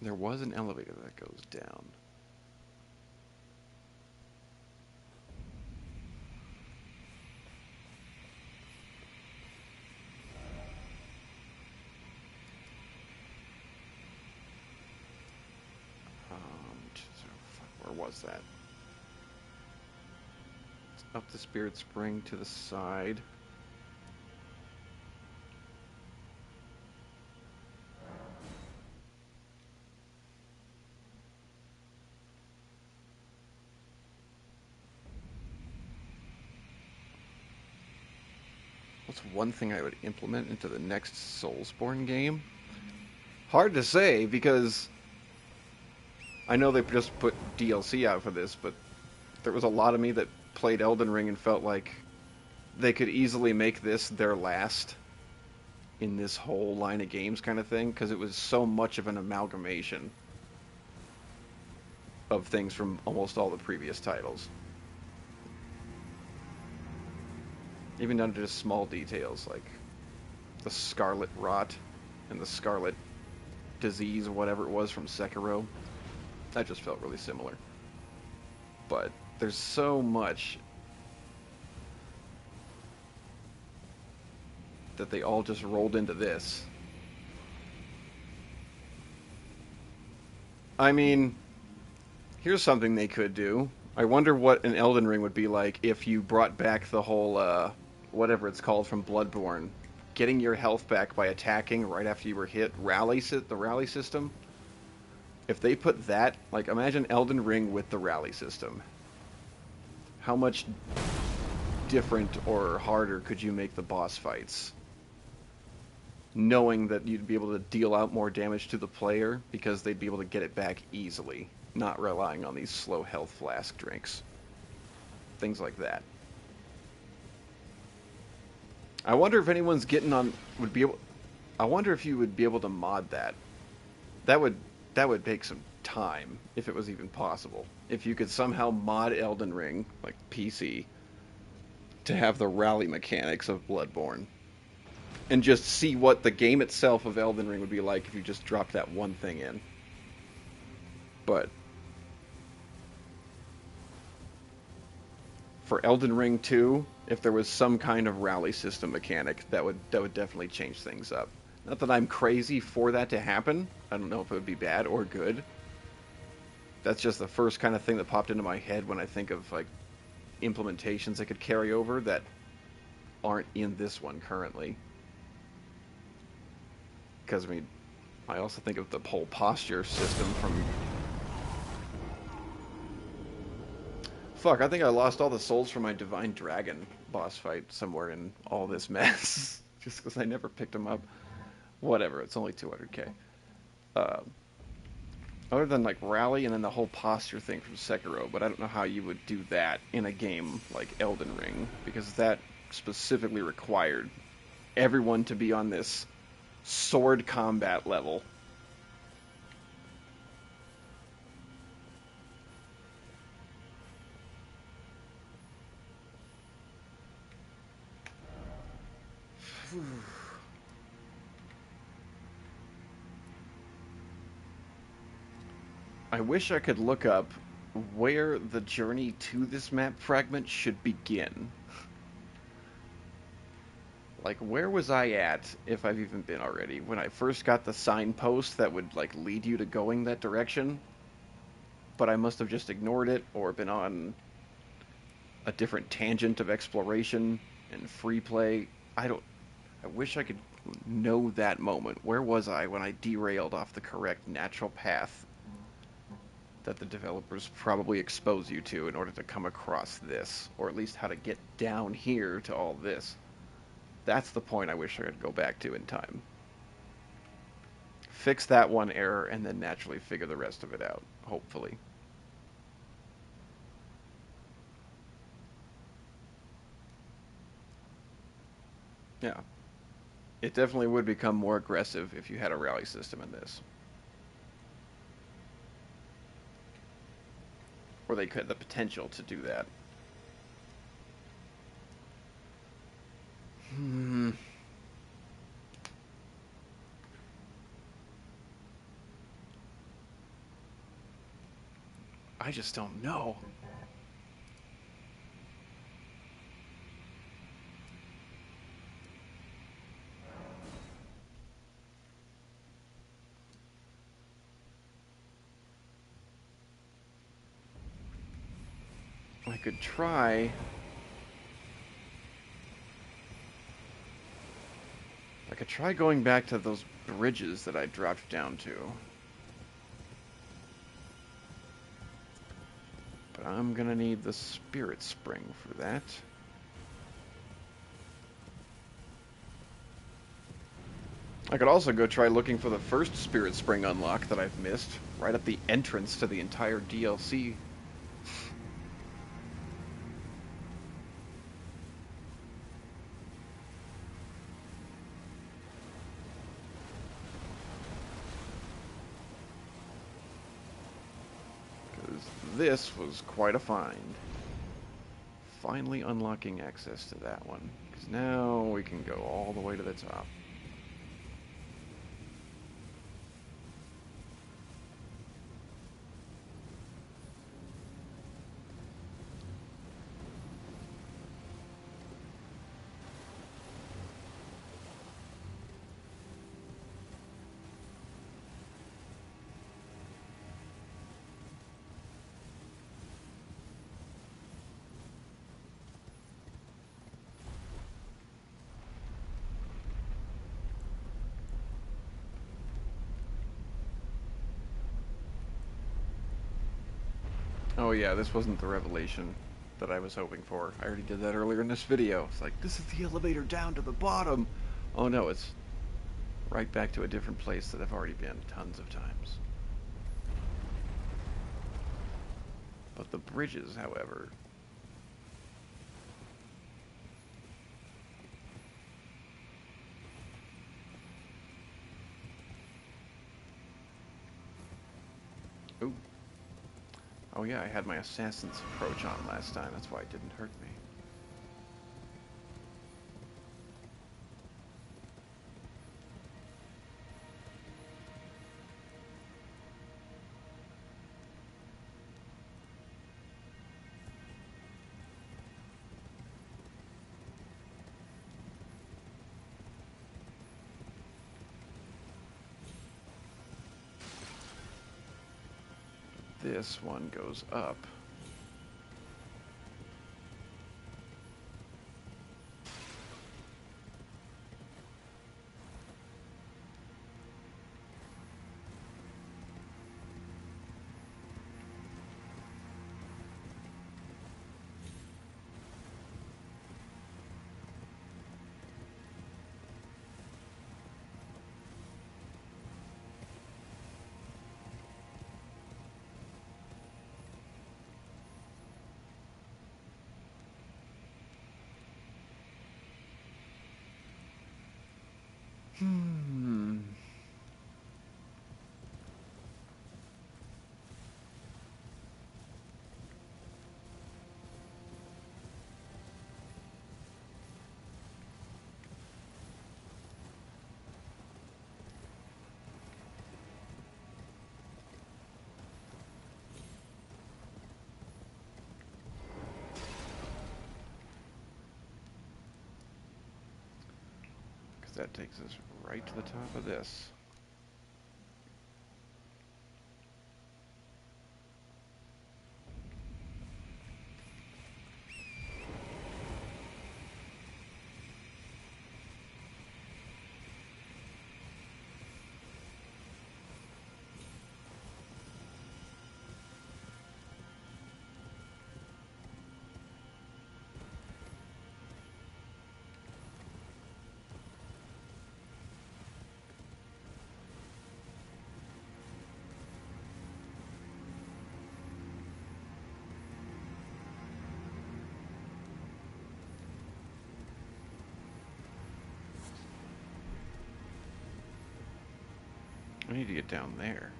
There was an elevator that goes down. was that? Up the Spiritspring to the side. What's one thing I would implement into the next Soulsborne game? Hard to say, because I know they just put DLC out for this, but there was a lot of me that played Elden Ring and felt like they could easily make this their last in this whole line of games kind of thing, because it was so much of an amalgamation of things from almost all the previous titles. Even down to just small details like the Scarlet Rot and the Scarlet Disease or whatever it was from Sekiro. That just felt really similar. But there's so much that they all just rolled into this. I mean, here's something they could do. I wonder what an Elden Ring would be like if you brought back the whole, whatever it's called from Bloodborne. Getting your health back by attacking right after you were hit. The rally system. If they put that, like, imagine Elden Ring with the rally system. How much different or harder could you make the boss fights? Knowing that you'd be able to deal out more damage to the player because they'd be able to get it back easily, not relying on these slow health flask drinks. Things like that. I wonder if anyone's getting on would be able. I wonder if you would be able to mod that. That would take some time if it was even possible. If you could somehow mod Elden Ring like PC to have the rally mechanics of Bloodborne, and just see what the game itself of Elden Ring would be like if you just dropped that one thing in. But for Elden Ring 2, if there was some kind of rally system mechanic, that would definitely change things up. Not that I'm crazy for that to happen. I don't know if it would be bad or good. That's just the first kind of thing that popped into my head when I think of like implementations that could carry over that aren't in this one currently. Because, I mean, I also think of the whole posture system from... Fuck, I think I lost all the souls from my Divine Dragon boss fight somewhere in all this mess. Just because I never picked them up. Whatever, it's only 200k. Other than, like, Rally and then the whole posture thing from Sekiro, but I don't know how you would do that in a game like Elden Ring, because that specifically required everyone to be on this sword combat level. I wish I could look up where the journey to this map fragment should begin. Like, where was I at, if I've even been already, when I first got the signpost that would, like, lead you to going that direction? But I must have just ignored it, or been on a different tangent of exploration and free play. I wish I could know that moment. Where was I when I derailed off the correct natural path that the developers probably expose you to in order to come across this? Or at least how to get down here to all this. That's the point I wish I could go back to in time. Fix that one error and then naturally figure the rest of it out, hopefully. Yeah. It definitely would become more aggressive if you had a rally system in this. Or they could have the potential to do that. I just don't know. could try... I could try going back to those bridges that I dropped down to. But I'm gonna need the Spiritspring for that. I could also go try looking for the first Spiritspring unlock that I've missed, right at the entrance to the entire DLC. Because this was quite a find. Finally unlocking access to that one. Because now we can go all the way to the top. Oh yeah, this wasn't the revelation that I was hoping for. I already did that earlier in this video. It's like, this is the elevator down to the bottom. Oh no, it's right back to a different place that I've already been tons of times. But the bridges, however... Ooh. Oh yeah, I had my assassin's approach on last time. That's why it didn't hurt me. This one goes up. That takes us right to the top of this. I need to get down there.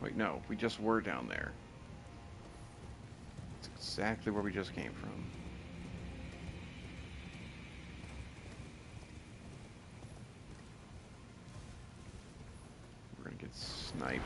Wait, no, we just were down there. It's exactly where we just came from. We're gonna get sniped.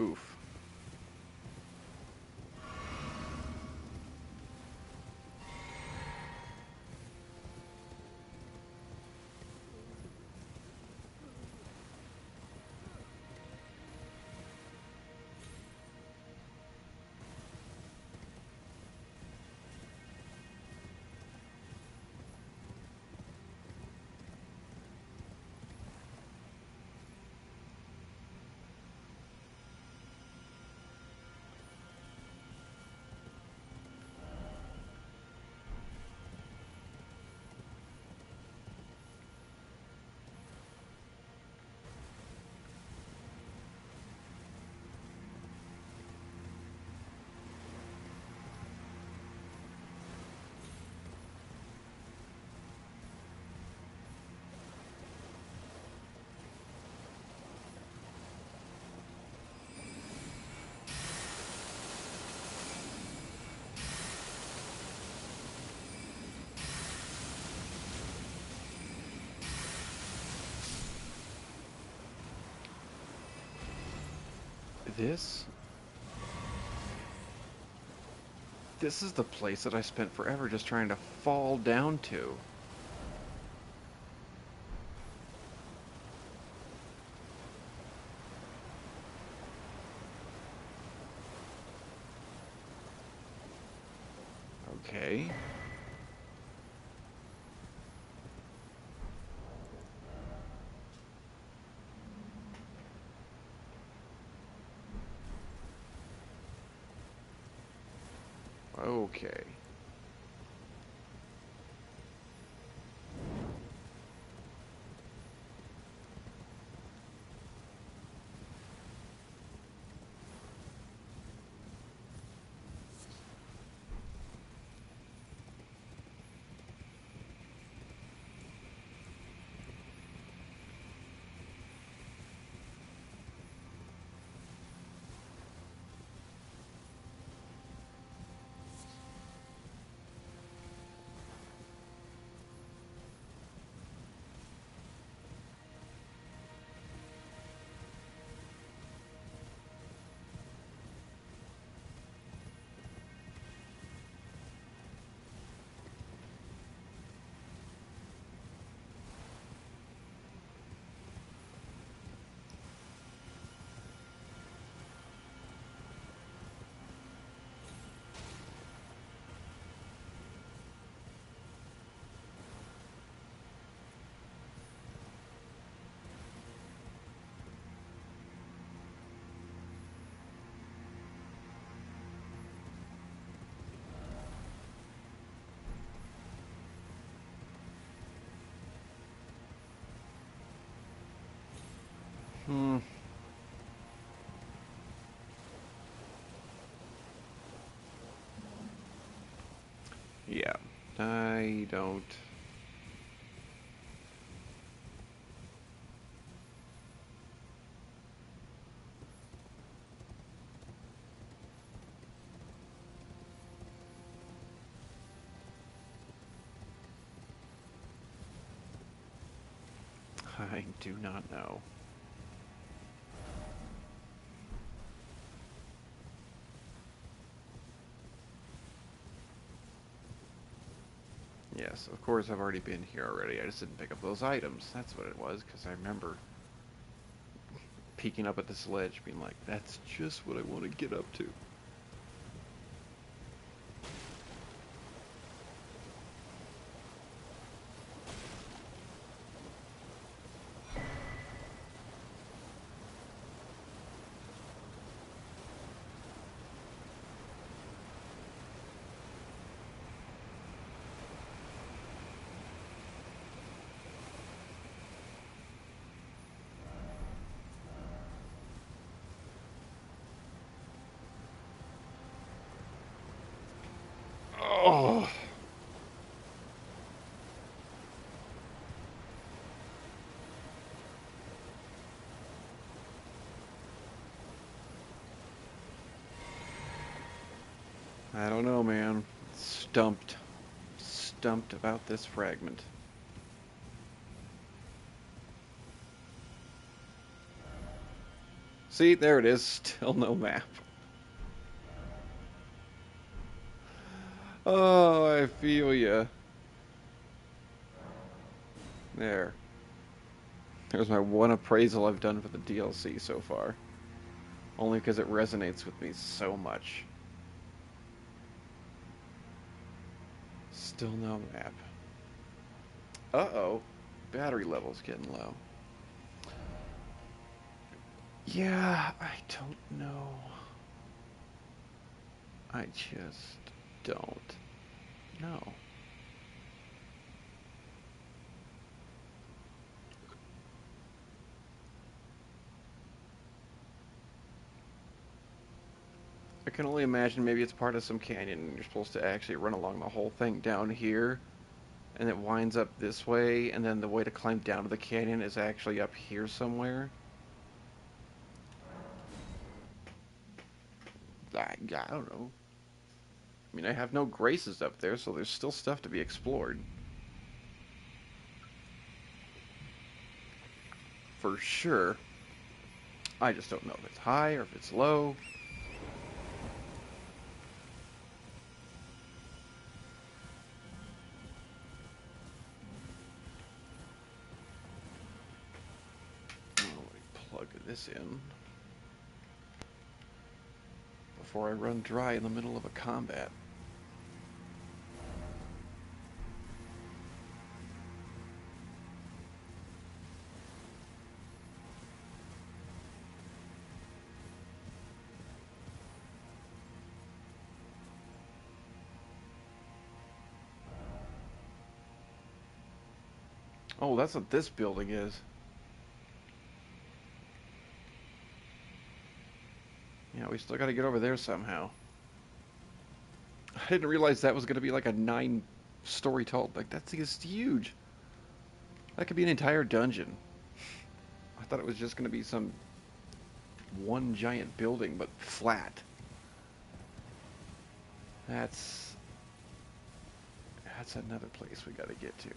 Oof. This This is the place that I spent forever just trying to fall down to. Okay. Okay. Hmm. Yeah. I don't... I do not know. Yes, of course I've already been here already. I just didn't pick up those items. That's what it was, because I remember peeking up at this ledge being like, that's just what I want to get up to. Oh! I don't know, man. Stumped. Stumped about this fragment. See, there it is. Still no map. Oh, I feel ya. There. There's my one appraisal I've done for the DLC so far. Only because it resonates with me so much. Still no map. Uh-oh. Battery level's getting low. Yeah, I don't know. I just don't know. I can only imagine maybe it's part of some canyon and you're supposed to actually run along the whole thing down here, and it winds up this way, and then the way to climb down to the canyon is actually up here somewhere. I don't know. I mean, I have no graces up there, so there's still stuff to be explored. For sure. I just don't know if it's high or if it's low. Oh, let me plug this in before I run dry in the middle of a combat. Oh, that's what this building is. Yeah, we still gotta get over there somehow. I didn't realize that was gonna be like a 9-story tall. Like, that's just huge. That could be an entire dungeon. I thought it was just gonna be some one giant building, but flat. That's another place we gotta get to.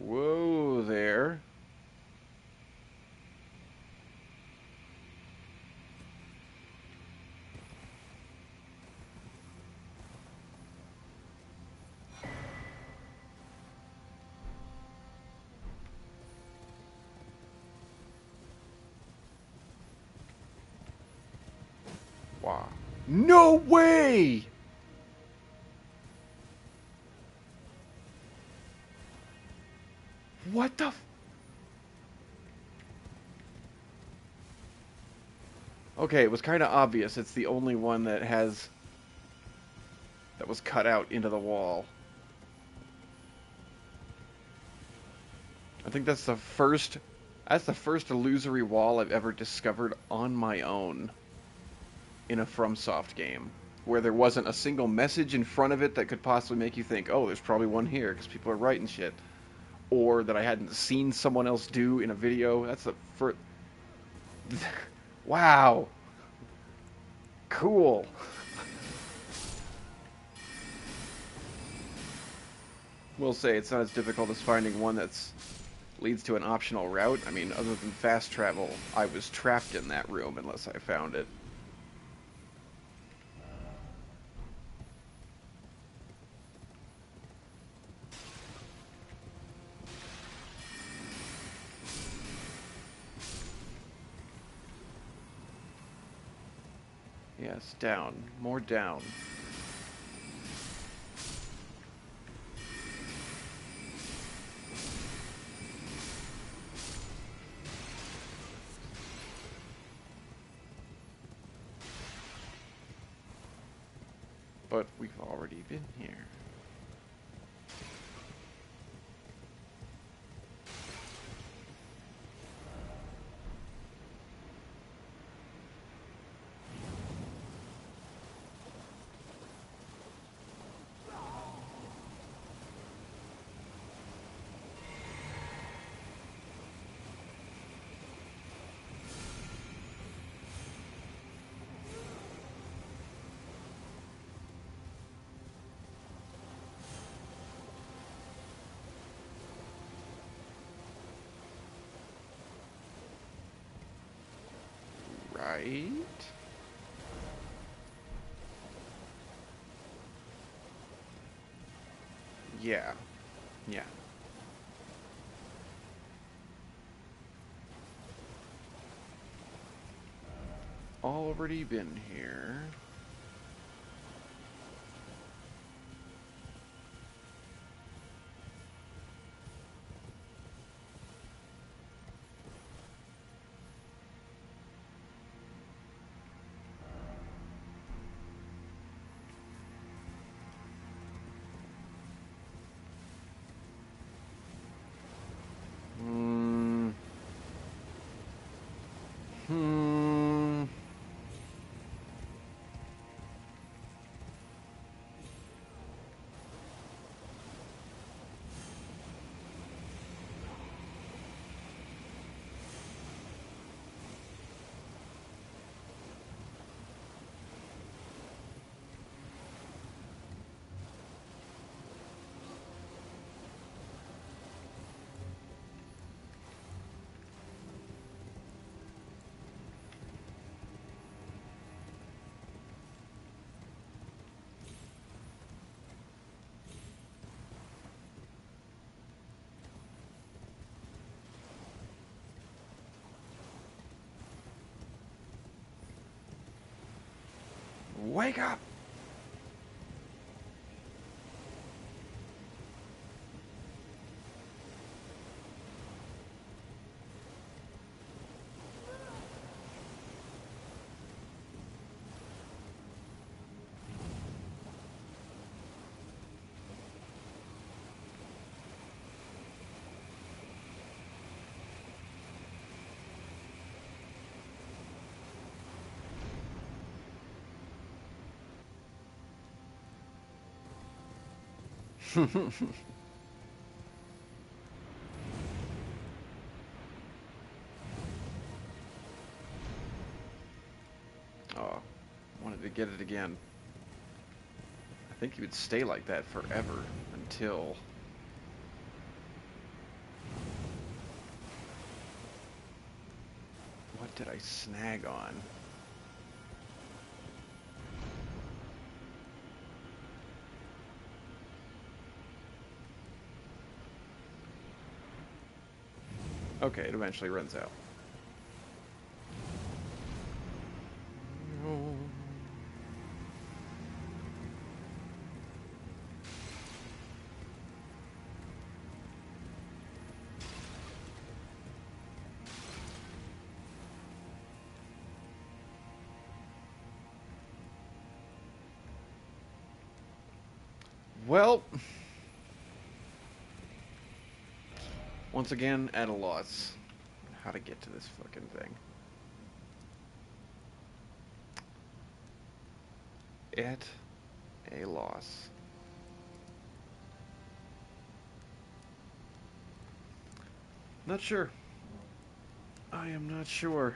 Whoa there. Wow. No way! What the f- Okay, it was kind of obvious. It's the only one that was cut out into the wall. I think that's the first illusory wall I've ever discovered on my own in a FromSoft game, where there wasn't a single message in front of it that could possibly make you think, oh, there's probably one here because people are writing shit, or that I hadn't seen someone else do in a video. That's the first. Wow, cool. We'll say it's not as difficult as finding one that's leads to an optional route. I mean, other than fast travel, I was trapped in that room unless I found it. Yes, down. More down. But we've already been here. right? Yeah. Yeah. Already been here. Hmm. Hmm. Wake up! Oh, wanted to get it again. I think he would stay like that forever until... What did I snag on? Okay, it eventually runs out. Well, once again, at a loss. How to get to this fucking thing. At a loss. Not sure. I am not sure.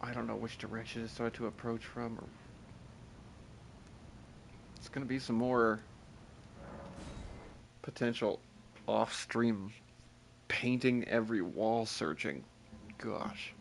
I don't know which direction to start to approach from. Or it's going to be some more potential off-stream painting every wall searching. Gosh.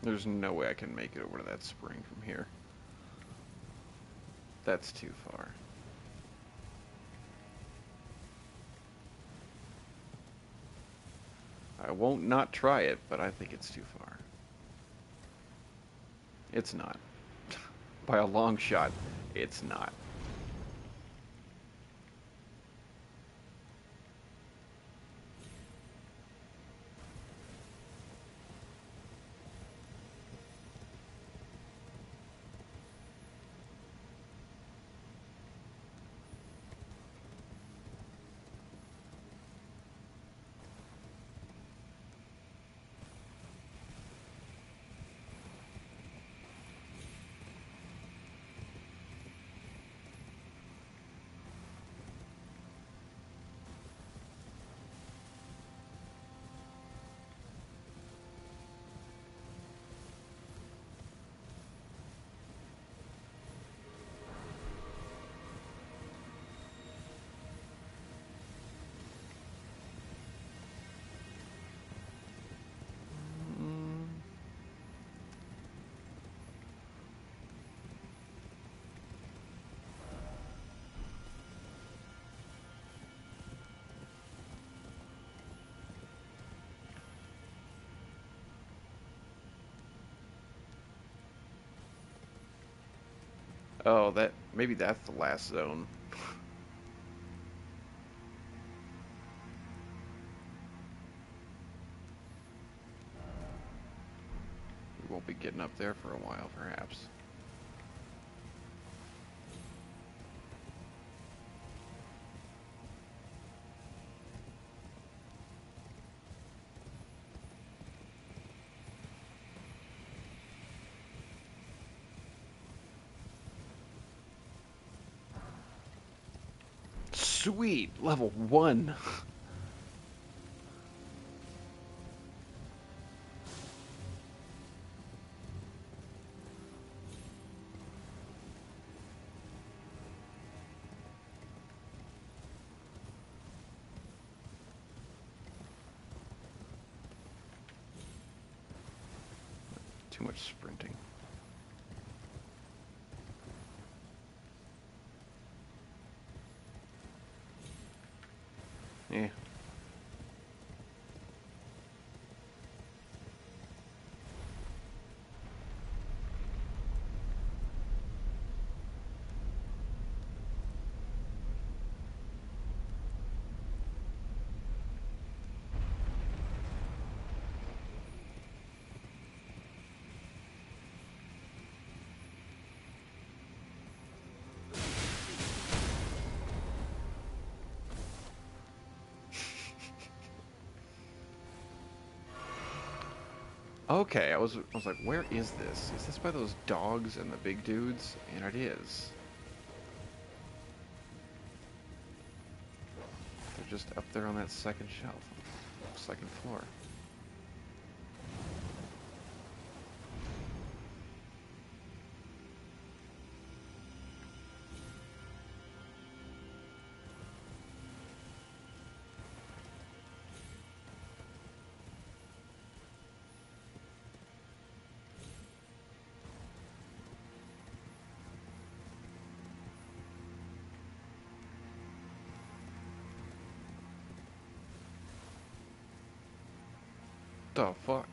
There's no way I can make it over to that spring from here. That's too far. I won't not try it, but I think it's too far. It's not. By a long shot, it's not. Mm, oh, that maybe that's the last zone. We won't be getting up there for a while, perhaps. Sweet, level 1. Too much sprinting. Eh. Okay, I was like, where is this? Is this by those dogs and the big dudes? And it is. They're just up there on that second shelf, second floor. The fuck?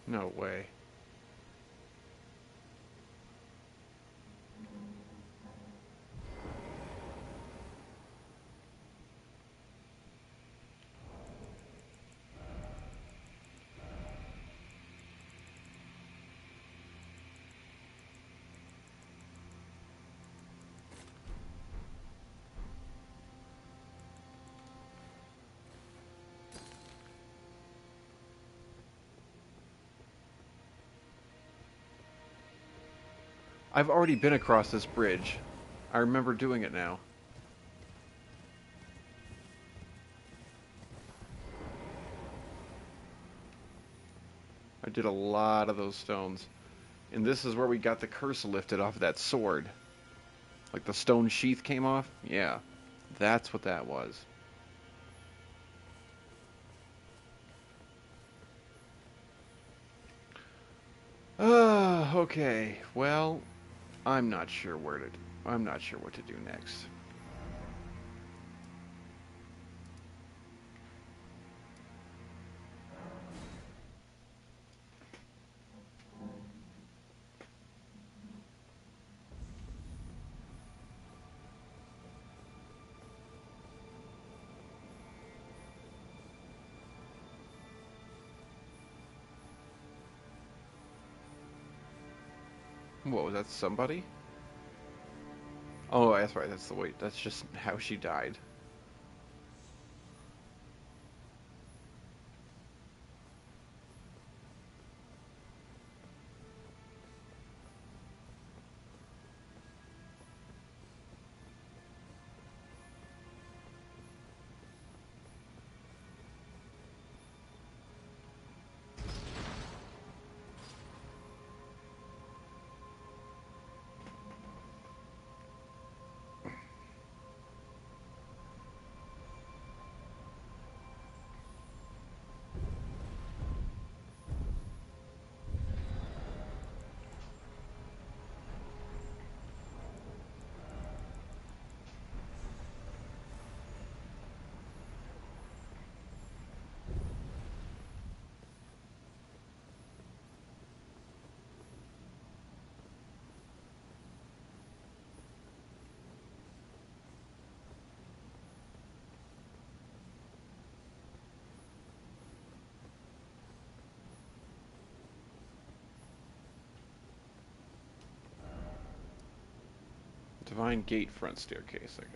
No way. I've already been across this bridge. I remember doing it now. I did a lot of those stones. And this is where we got the curse lifted off of that sword. Like the stone sheath came off? Yeah. That's what that was. Okay. Well, I'm not sure I'm not sure what to do next. What was that? Somebody? Oh, that's right. That's the way. That's just how she died. Divine Gate front staircase. Okay.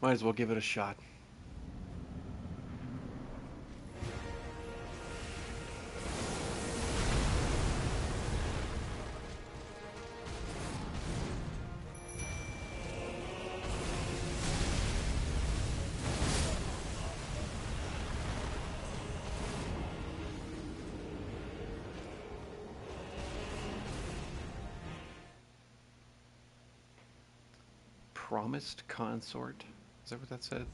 Might as well give it a shot. Promised consort? Is that what that said?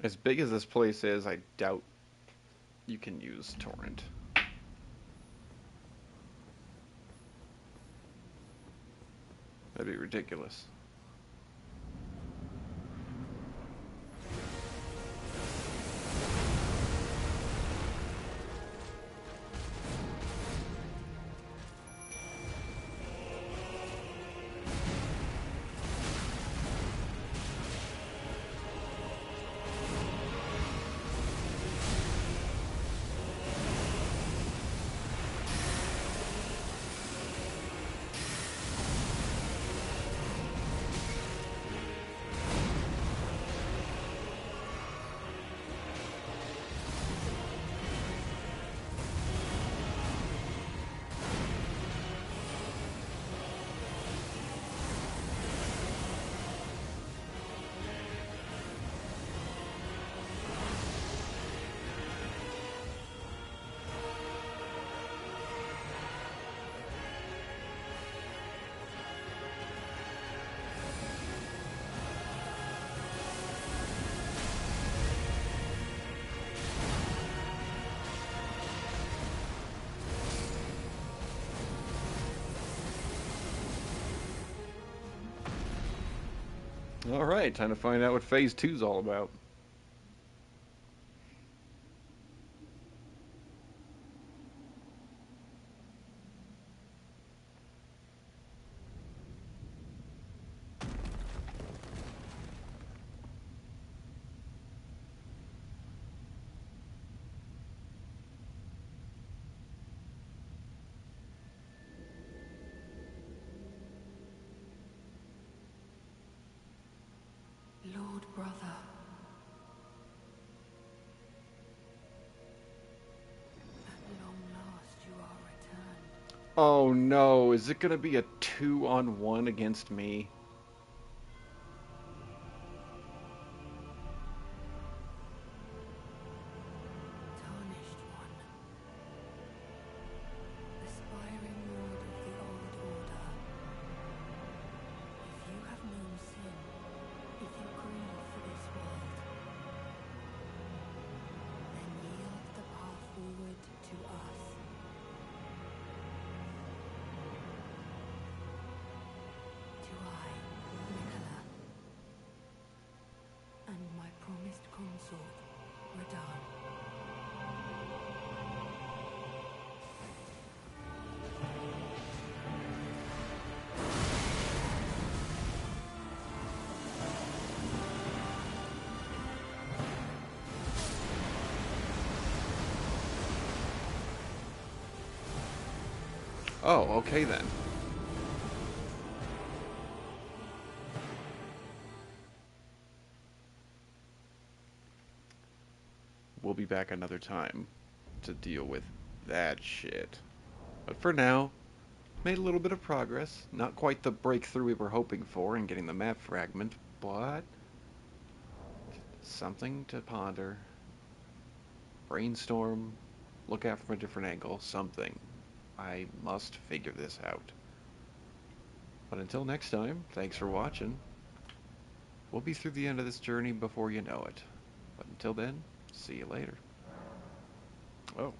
As big as this place is, I doubt you can use torrent. That'd be ridiculous. Alright, time to find out what Phase Two's all about. Lord brother. At long last you are returned. Oh no, is it gonna be a 2-on-1 against me? Tarnished one. Aspiring lord of the old order. If you have known sin, if you grieve for this world, then yield the path forward to us. To I, Nicola, and my promised consort, Radahn. Oh, okay then. We'll be back another time to deal with that shit. But for now, made a little bit of progress. Not quite the breakthrough we were hoping for in getting the map fragment, but something to ponder. Brainstorm, look at it from a different angle, something. I must figure this out. But until next time, thanks for watching. We'll be through the end of this journey before you know it. But until then, see you later. Oh.